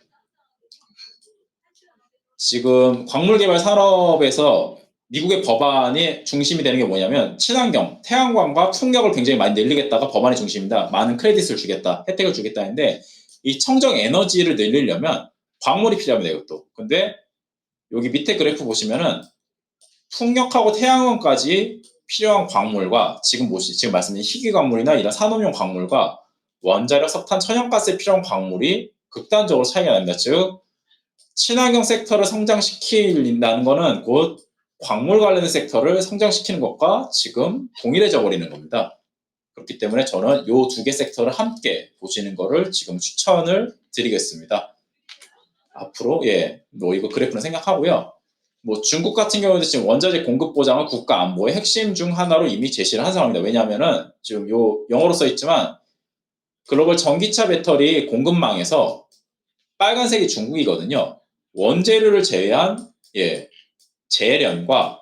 지금 광물 개발 산업에서 미국의 법안이 중심이 되는 게 뭐냐면, 친환경, 태양광과 풍력을 굉장히 많이 늘리겠다가 법안의 중심입니다. 많은 크레딧을 주겠다, 혜택을 주겠다 했는데, 이 청정 에너지를 늘리려면 광물이 필요합니다, 이것도. 근데 여기 밑에 그래프 보시면은 풍력하고 태양광까지 필요한 광물과 지금 말씀드린 희귀 광물이나 이런 산업용 광물과 원자력, 석탄, 천연가스에 필요한 광물이 극단적으로 차이가 납니다. 즉, 친환경 섹터를 성장시킨다는 거는 곧 광물 관련된 섹터를 성장시키는 것과 지금 동일해져 버리는 겁니다. 그렇기 때문에 저는 요 두 개 섹터를 함께 보시는 거를 지금 추천을 드리겠습니다. 앞으로 뭐 이거 그래프는 생각하고요. 뭐 중국 같은 경우도 지금 원자재 공급 보장은 국가 안보의 핵심 중 하나로 이미 제시를 한 상황입니다. 왜냐하면은 지금 요 영어로 써 있지만 글로벌 전기차 배터리 공급망에서 빨간색이 중국이거든요. 원재료를 제외한 재련과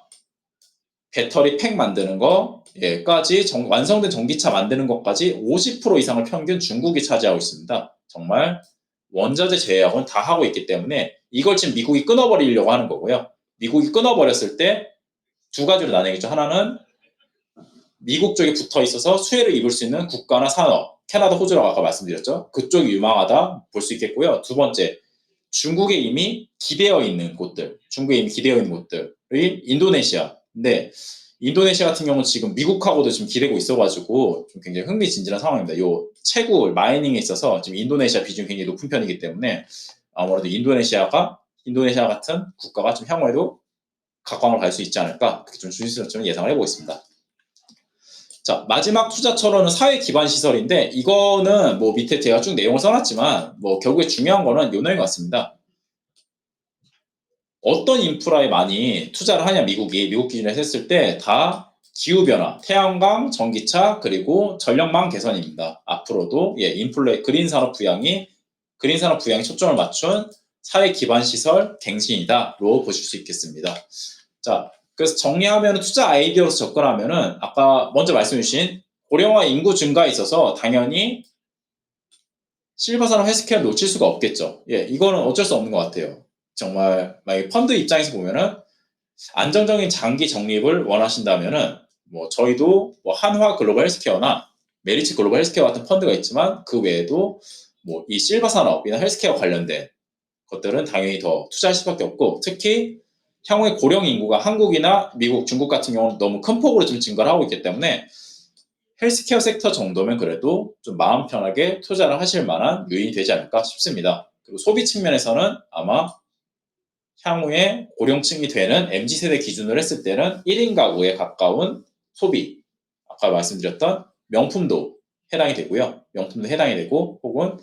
배터리 팩 만드는 거까지 완성된 전기차 만드는 것까지 50% 이상을 평균 중국이 차지하고 있습니다. 정말 원자재 제약은 다 하고 있기 때문에 이걸 지금 미국이 끊어버리려고 하는 거고요. 미국이 끊어버렸을 때 두 가지로 나뉘겠죠. 하나는 미국 쪽에 붙어 있어서 수혜를 입을 수 있는 국가나 산업, 캐나다, 호주라고 아까 말씀드렸죠. 그쪽이 유망하다 볼 수 있겠고요. 두 번째, 중국에 이미 기대어 있는 곳들이 인도네시아. 근데 인도네시아 같은 경우는 지금 미국하고도 지금 기대고 있어가지고 좀 굉장히 흥미진진한 상황입니다. 요 채굴, 마이닝에 있어서 지금 인도네시아 비중이 굉장히 높은 편이기 때문에 아무래도 인도네시아 같은 국가가 좀 향후에도 각광을 갈 수 있지 않을까 그렇게 좀 조심스럽지만 예상을 해보겠습니다. 자, 마지막 투자처로는 사회 기반 시설인데 이거는 뭐 밑에 제가 쭉 내용을 써놨지만 뭐 결국에 중요한 거는 요 내용 같습니다. 어떤 인프라에 많이 투자를 하냐 미국 기준에서 했을 때 다 기후변화, 태양광, 전기차 그리고 전력망 개선입니다. 앞으로도 그린 산업 부양이 초점을 맞춘 사회 기반 시설 갱신이다로 보실 수 있겠습니다. 자, 그래서 정리하면 투자 아이디어로서 접근하면은 아까 먼저 말씀해 주신 고령화 인구 증가에 있어서 당연히 실버 산업 헬스케어를 놓칠 수가 없겠죠. 이거는 어쩔 수 없는 것 같아요. 정말 만약에 펀드 입장에서 보면은 안정적인 장기 적립을 원하신다면은 뭐 저희도 뭐 한화 글로벌 헬스케어나 메리츠 글로벌 헬스케어 같은 펀드가 있지만 그 외에도 뭐 이 실버 산업이나 헬스케어 관련된 것들은 당연히 더 투자할 수밖에 없고 특히 향후에 고령 인구가 한국이나 미국, 중국 같은 경우는 너무 큰 폭으로 좀 증가를 하고 있기 때문에 헬스케어 섹터 정도면 그래도 좀 마음 편하게 투자를 하실 만한 요인이 되지 않을까 싶습니다. 그리고 소비 측면에서는 아마 향후에 고령층이 되는 MZ세대 기준으로 했을 때는 1인 가구에 가까운 소비, 아까 말씀드렸던 명품도 해당이 되고 혹은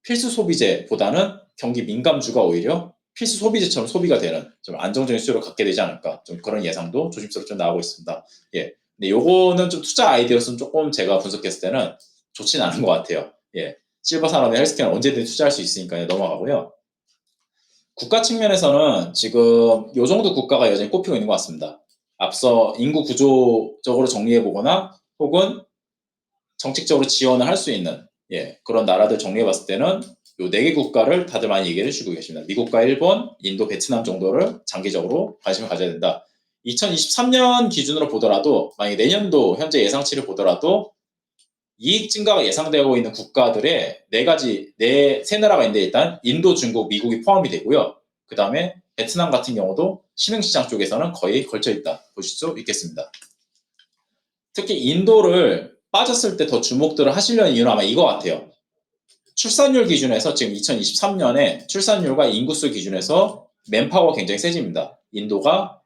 필수 소비재보다는 경기 민감주가 오히려 필수 소비재처럼 소비가 되는 좀 안정적인 수요를 갖게 되지 않을까 좀 그런 예상도 조심스럽게 좀 나오고 있습니다. 근데 요거는 좀 투자 아이디어로서는 조금 제가 분석했을 때는 좋진 않은 것 같아요. 실버 산업의 헬스케어는 언제든 투자할 수 있으니까 넘어가고요. 국가 측면에서는 지금 요 정도 국가가 여전히 꼽히고 있는 것 같습니다. 앞서 인구 구조적으로 정리해보거나 혹은 정책적으로 지원을 할 수 있는 그런 나라들 정리해봤을 때는 요 4개 국가를 다들 많이 얘기를 해주고 계십니다. 미국과 일본, 인도, 베트남 정도를 장기적으로 관심을 가져야 된다. 2023년 기준으로 보더라도 만약에 내년도 현재 예상치를 보더라도 이익 증가가 예상되고 있는 국가들의 세 나라가 있는데 일단 인도, 중국, 미국이 포함이 되고요. 그 다음에 베트남 같은 경우도 신흥시장 쪽에서는 거의 걸쳐 있다 보실 수 있겠습니다. 특히 인도를 빠졌을 때 더 주목들을 하시려는 이유는 아마 이거 같아요. 출산율 기준에서 지금 2023년에 출산율과 인구수 기준에서 맨파워가 굉장히 세집니다. 인도가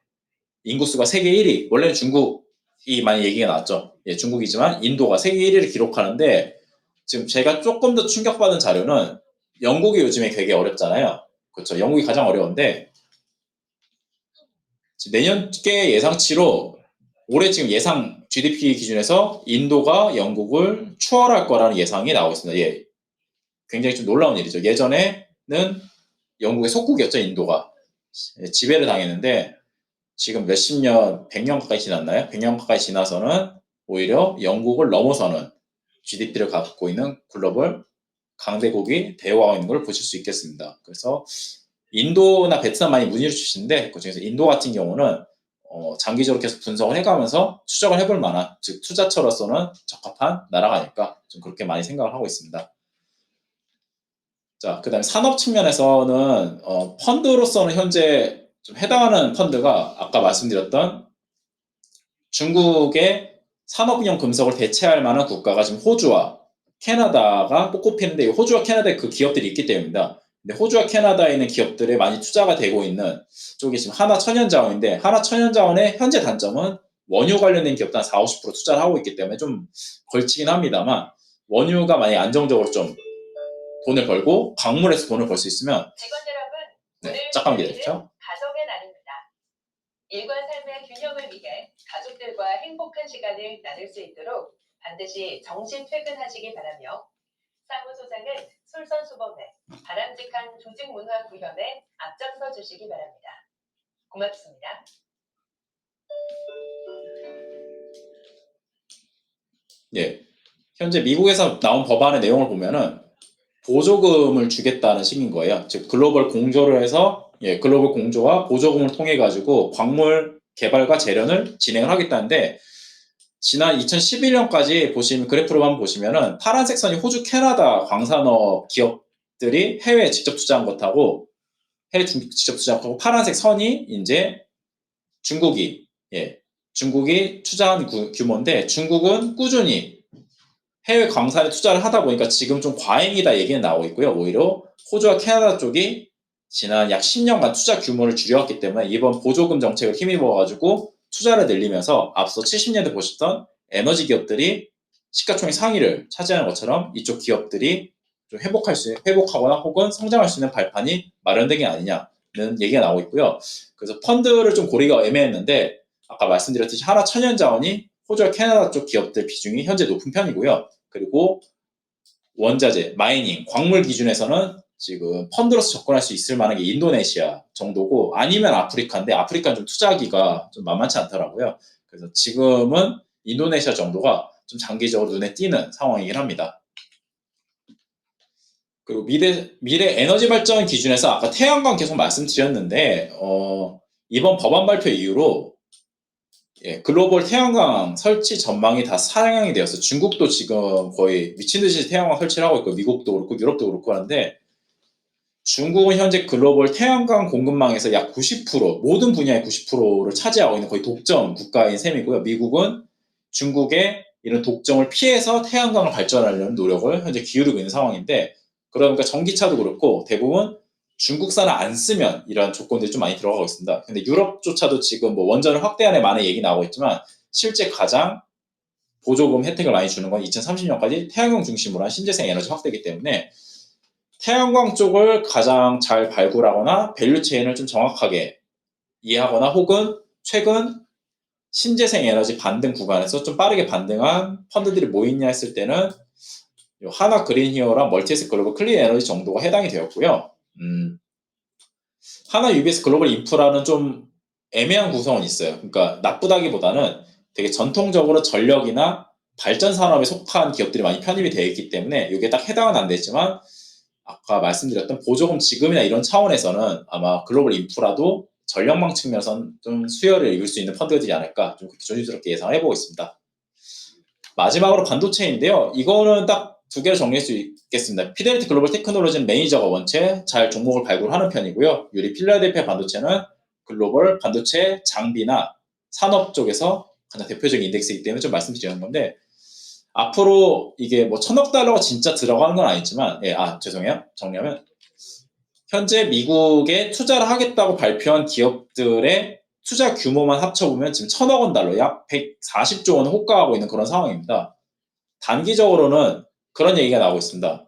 인구수가 세계 1위, 원래는 중국이 많이 얘기가 나왔죠. 중국이지만 인도가 세계 1위를 기록하는데 지금 제가 조금 더 충격받은 자료는 영국이 요즘에 되게 어렵잖아요. 그렇죠. 영국이 가장 어려운데 내년께 예상치로 올해 지금 예상 GDP 기준에서 인도가 영국을 추월할 거라는 예상이 나오고 있습니다. 굉장히 좀 놀라운 일이죠. 예전에는 영국의 속국이었죠, 인도가. 지배를 당했는데 지금 몇십 년, 100년 가까이 지났나요? 100년 가까이 지나서는 오히려 영국을 넘어서는 GDP를 갖고 있는 글로벌 강대국이 되어가고 있는 걸 보실 수 있겠습니다. 그래서 인도나 베트남 많이 문의를 주시는데 그중에서 인도 같은 경우는 장기적으로 계속 분석을 해가면서 추적을 해볼 만한 즉 투자처로서는 적합한 나라가 아닐까 좀 그렇게 많이 생각을 하고 있습니다. 자, 그 다음에 산업 측면에서는 펀드로서는 현재 좀 해당하는 펀드가 아까 말씀드렸던 중국의 산업인형 금속을 대체할 만한 국가가 지금 호주와 캐나다가 꼽히는데 호주와 캐나다에 그 기업들이 있기 때문입니다. 근데 호주와 캐나다에 있는 기업들에 많이 투자가 되고 있는 쪽이 지금 하나천연자원인데 하나천연자원의 현재 단점은 원유 관련된 기업도 한 40-50% 투자를 하고 있기 때문에 좀 걸치긴 합니다만, 원유가 만약에 안정적으로 좀 돈을 벌고 광물에서 돈을 벌 수 있으면, 직원 여러분, 네, 잠깐 기다리죠. 가족의 날입니다. 일과 삶의 균형을 위해 가족들과 행복한 시간을 나눌 수 있도록 반드시 정시 퇴근하시기 바라며, 사무소장은 솔선수범해 바람직한 조직 문화 구현에 앞장서 주시기 바랍니다. 고맙습니다. 예, 현재 미국에서 나온 법안의 내용을 보면은 보조금을 주겠다는 식인 거예요. 즉 글로벌 공조를 해서, 글로벌 공조와 보조금을 통해 가지고 광물 개발과 재련을 진행을 하겠다는데, 지난 2011년까지 보시면 그래프로 한번 보시면은 파란색 선이 호주, 캐나다 광산업 기업들이 해외에 직접 투자한 것하고, 해외 직접 투자한 것하고, 파란색 선이 이제 중국이 투자한 규모인데, 중국은 꾸준히 해외 광산에 투자를 하다 보니까 지금 좀 과잉이다 얘기는 나오고 있고요. 오히려 호주와 캐나다 쪽이 지난 약 10년간 투자 규모를 줄여왔기 때문에 이번 보조금 정책을 힘입어가지고 투자를 늘리면서 앞서 70년대 보셨던 에너지 기업들이 시가총액 상위를 차지하는 것처럼 이쪽 기업들이 좀 회복하거나 혹은 성장할 수 있는 발판이 마련되기 아니냐는 얘기가 나오고 있고요. 그래서 펀드를 좀 고르기가 애매했는데, 아까 말씀드렸듯이 하나 천연자원이 호주와 캐나다 쪽 기업들 비중이 현재 높은 편이고요. 그리고 원자재, 마이닝, 광물 기준에서는 지금 펀드로서 접근할 수 있을 만한 게 인도네시아 정도고, 아니면 아프리카인데 아프리카는 좀 투자하기가 좀 만만치 않더라고요. 그래서 지금은 인도네시아 정도가 좀 장기적으로 눈에 띄는 상황이긴 합니다. 그리고 미래 에너지 발전 기준에서 아까 태양광 계속 말씀드렸는데, 이번 법안 발표 이후로 글로벌 태양광 설치 전망이 다 상향이 되어서, 중국도 지금 거의 미친 듯이 태양광 설치를 하고 있고, 미국도 그렇고 유럽도 그렇고 하는데, 중국은 현재 글로벌 태양광 공급망에서 약 90%, 모든 분야의 90%를 차지하고 있는 거의 독점 국가인 셈이고요. 미국은 중국의 이런 독점을 피해서 태양광을 발전하려는 노력을 현재 기울이고 있는 상황인데, 그러니까 전기차도 그렇고 대부분 중국산을 안 쓰면 이런 조건들이 좀 많이 들어가고 있습니다. 근데 유럽조차도 지금 뭐 원전을 확대하는 많은 얘기 나오고 있지만, 실제 가장 보조금 혜택을 많이 주는 건 2030년까지 태양광 중심으로 한 신재생 에너지 확대이기 때문에, 태양광 쪽을 가장 잘 발굴하거나 밸류체인을 좀 정확하게 이해하거나, 혹은 최근 신재생 에너지 반등 구간에서 좀 빠르게 반등한 펀드들이 뭐 있냐 했을 때는 하나 그린히어랑 멀티에스 글로벌 클린 에너지 정도가 해당이 되었고요. 하나 UBS 글로벌 인프라는 좀 애매한 구성은 있어요. 그러니까 나쁘다기보다는 되게 전통적으로 전력이나 발전 산업에 속한 기업들이 많이 편입이 되어 있기 때문에 이게 딱 해당은 안 되지만, 아까 말씀드렸던 보조금 지급이나 이런 차원에서는 아마 글로벌 인프라도 전력망 측면에서는 좀 수혜를 입을 수 있는 펀드들이 않을까, 좀 그렇게 조심스럽게 예상을 해보고 있습니다. 마지막으로 반도체인데요. 이거는 딱 두 개를 정리할 수 있겠습니다. 피델리티 글로벌 테크놀로지는 매니저가 원체 잘 종목을 발굴하는 편이고요. 유리 필라델피아 반도체는 글로벌 반도체 장비나 산업 쪽에서 가장 대표적인 인덱스이기 때문에 좀 말씀드리는 건데, 앞으로 이게 뭐 1,000억 달러가 진짜 들어가는 건 아니지만, 죄송해요. 정리하면, 현재 미국에 투자를 하겠다고 발표한 기업들의 투자 규모만 합쳐보면 지금 1,000억 원 달러, 약 140조 원을 호가하고 있는 그런 상황입니다. 단기적으로는 그런 얘기가 나오고 있습니다.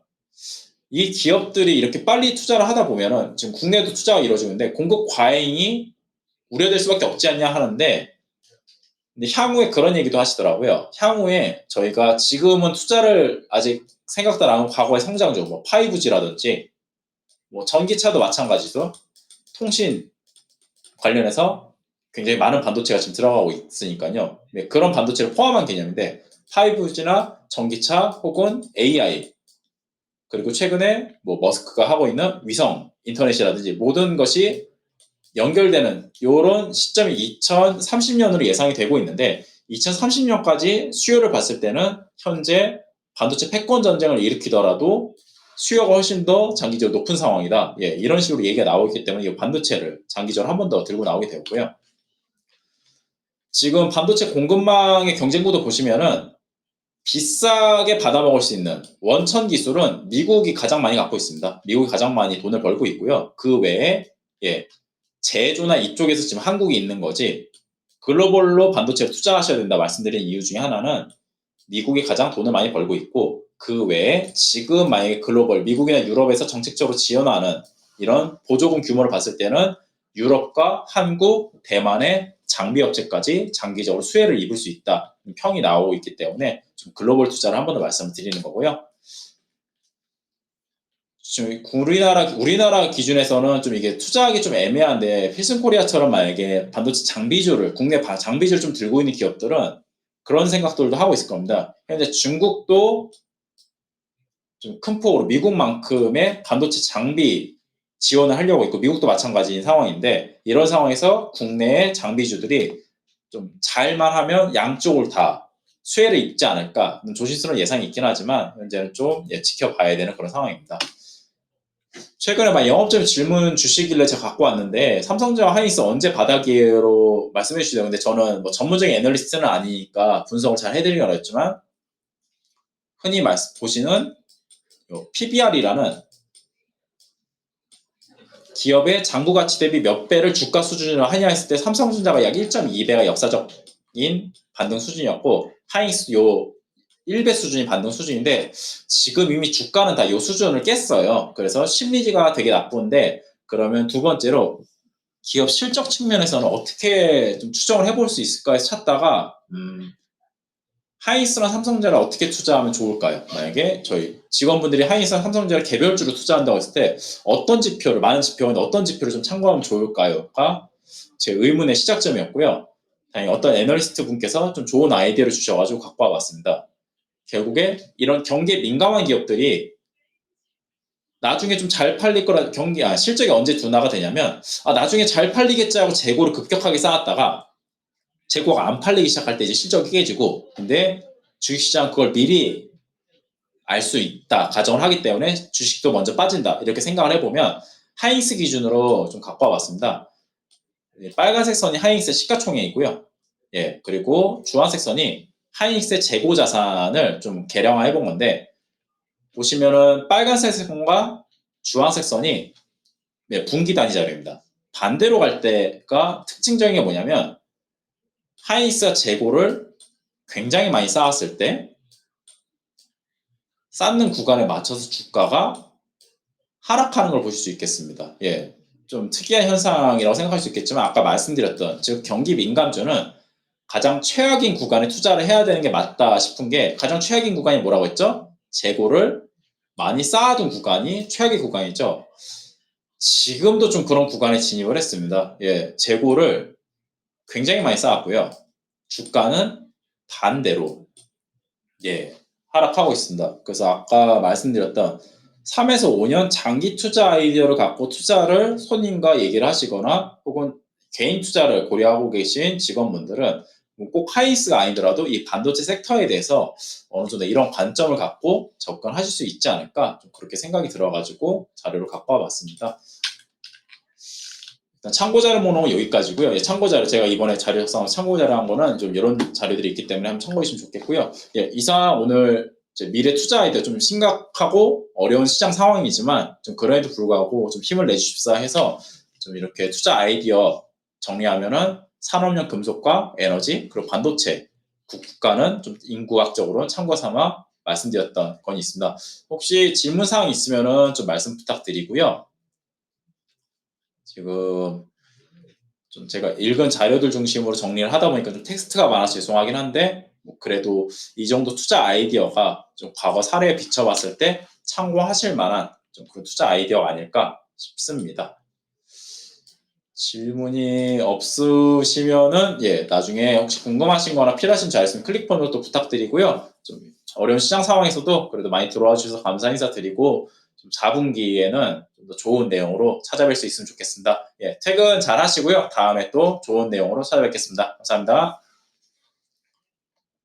이 기업들이 이렇게 빨리 투자를 하다 보면은 지금 국내도 투자가 이루어지는데 공급 과잉이 우려될 수밖에 없지 않냐 하는데, 근데 향후에 그런 얘기도 하시더라고요. 향후에 저희가 지금은 투자를 아직 생각도 안 하고 과거의 성장주, 뭐 5G라든지 뭐 전기차도 마찬가지죠. 통신 관련해서 굉장히 많은 반도체가 지금 들어가고 있으니까요. 그런 반도체를 포함한 개념인데, 5G나 전기차 혹은 AI, 그리고 최근에 뭐 머스크가 하고 있는 위성 인터넷이라든지 모든 것이 연결되는 이런 시점이 2030년으로 예상이 되고 있는데, 2030년까지 수요를 봤을 때는 현재 반도체 패권 전쟁을 일으키더라도 수요가 훨씬 더 장기적으로 높은 상황이다. 이런 식으로 얘기가 나오기 때문에 이 반도체를 장기적으로 한 번 더 들고 나오게 되었고요. 지금 반도체 공급망의 경쟁구도 보시면은 비싸게 받아먹을 수 있는 원천 기술은 미국이 가장 많이 갖고 있습니다. 미국이 가장 많이 돈을 벌고 있고요. 그 외에 제조나 이쪽에서 지금 한국이 있는 거지, 글로벌로 반도체에 투자하셔야 된다 말씀드린 이유 중에 하나는 미국이 가장 돈을 많이 벌고 있고 그 외에 지금 만약에 글로벌 미국이나 유럽에서 정책적으로 지원하는 이런 보조금 규모를 봤을 때는 유럽과 한국, 대만의 장비 업체까지 장기적으로 수혜를 입을 수 있다 평이 나오고 있기 때문에 좀 글로벌 투자를 한 번 더 말씀을 드리는 거고요. 지금 우리나라 기준에서는 좀 이게 투자하기 좀 애매한데 필승코리아처럼 만약에 반도체 장비주를 국내 장비주를 좀 들고 있는 기업들은 그런 생각들도 하고 있을 겁니다. 현재 중국도 좀 큰 폭으로 미국만큼의 반도체 장비 지원을 하려고 있고 미국도 마찬가지인 상황인데 이런 상황에서 국내의 장비주들이 좀 잘만 하면 양쪽을 다 수혜를 입지 않을까 조심스러운 예상이 있긴 하지만 현재는 좀 지켜봐야 되는 그런 상황입니다. 최근에 막 영업점 질문 주시길래 제가 갖고 왔는데 삼성전자 하이닉스 언제 바닥이에요로 말씀해 주시네요. 근데 저는 뭐 전문적인 애널리스트는 아니니까 분석을 잘 해드리긴 어렵지만 흔히 보시는 PBR이라는 기업의 장부 가치 대비 몇 배를 주가 수준으로 하냐 했을 때 삼성전자가 약 1.2배가 역사적인 반등 수준이었고 하이닉스 요 1배 수준이 반등 수준인데 지금 이미 주가는 다 요 수준을 깼어요. 그래서 심리지가 되게 나쁜데 그러면 두 번째로 기업 실적 측면에서는 어떻게 좀 추정을 해볼 수 있을까 해서 찾다가 하이닉스랑 삼성전자를 어떻게 투자하면 좋을까요? 만약에 저희 직원분들이 하이닉스랑 삼성전자를 개별주로 투자한다고 했을 때 어떤 지표를 많은 지표인데 어떤 지표를 좀 참고하면 좋을까요?가 제 의문의 시작점이었고요. 다행히 어떤 애널리스트 분께서 좀 좋은 아이디어를 주셔가지고 갖고 와봤습니다. 결국에 이런 경기에 민감한 기업들이 나중에 좀 잘 팔릴 거라 실적이 언제 둔화가 되냐면 나중에 잘 팔리겠지 하고 재고를 급격하게 쌓았다가 재고가 안 팔리기 시작할 때 이제 실적이 깨지고 근데 주식시장 그걸 미리 알 수 있다 가정을 하기 때문에 주식도 먼저 빠진다 이렇게 생각을 해보면 하이닉스 기준으로 좀 갖고 와봤습니다. 빨간색 선이 하이닉스 시가총액이고요. 그리고 주황색 선이 하이닉스의 재고 자산을 좀 계량화해 본 건데 보시면은 빨간색 선과 주황색 선이 분기 단위 자료입니다. 반대로 갈 때가 특징적인 게 뭐냐면 하이닉스가 재고를 굉장히 많이 쌓았을 때 쌓는 구간에 맞춰서 주가가 하락하는 걸 보실 수 있겠습니다. 좀 특이한 현상이라고 생각할 수 있겠지만 아까 말씀드렸던 즉 경기 민감주는 가장 최악인 구간에 투자를 해야 되는 게 맞다 싶은 게 가장 최악인 구간이 뭐라고 했죠? 재고를 많이 쌓아둔 구간이 최악의 구간이죠. 지금도 좀 그런 구간에 진입을 했습니다. 재고를 굉장히 많이 쌓았고요. 주가는 반대로 하락하고 있습니다. 그래서 아까 말씀드렸던 3에서 5년 장기 투자 아이디어를 갖고 투자를 손님과 얘기를 하시거나 혹은 개인 투자를 고려하고 계신 직원분들은 꼭 하이닉스가 아니더라도 이 반도체 섹터에 대해서 어느 정도 이런 관점을 갖고 접근하실 수 있지 않을까 좀 그렇게 생각이 들어가지고 자료를 갖고 와봤습니다. 일단 참고자료 목록은 여기까지고요. 참고자료 제가 이번에 자료 작성한 참고자료 한 거는 좀 이런 자료들이 있기 때문에 한번 참고해 주시면 좋겠고요. 이상 오늘 미래 투자 아이디어 좀 심각하고 어려운 시장 상황이지만 좀 그럼에도 불구하고 좀 힘을 내주십사 해서 좀 이렇게 투자 아이디어 정리하면은 산업용 금속과 에너지 그리고 반도체 국가는 좀 인구학적으로 참고 삼아 말씀드렸던 건이 있습니다. 혹시 질문 사항 있으면은 좀 말씀 부탁드리고요. 지금 좀 제가 읽은 자료들 중심으로 정리를 하다 보니까 좀 텍스트가 많아서 죄송하긴 한데 그래도 이 정도 투자 아이디어가 좀 과거 사례에 비춰봤을 때 참고하실 만한 좀 그런 투자 아이디어가 아닐까 싶습니다. 질문이 없으시면은 나중에 혹시 궁금하신 거나 필요하신 점 있으면 클릭번호 또 부탁드리고요. 좀 어려운 시장 상황에서도 그래도 많이 들어와 주셔서 감사 인사드리고 좀 4분기에는 좀 더 좋은 내용으로 찾아뵐 수 있으면 좋겠습니다. 퇴근 잘 하시고요. 다음에 또 좋은 내용으로 찾아뵙겠습니다. 감사합니다.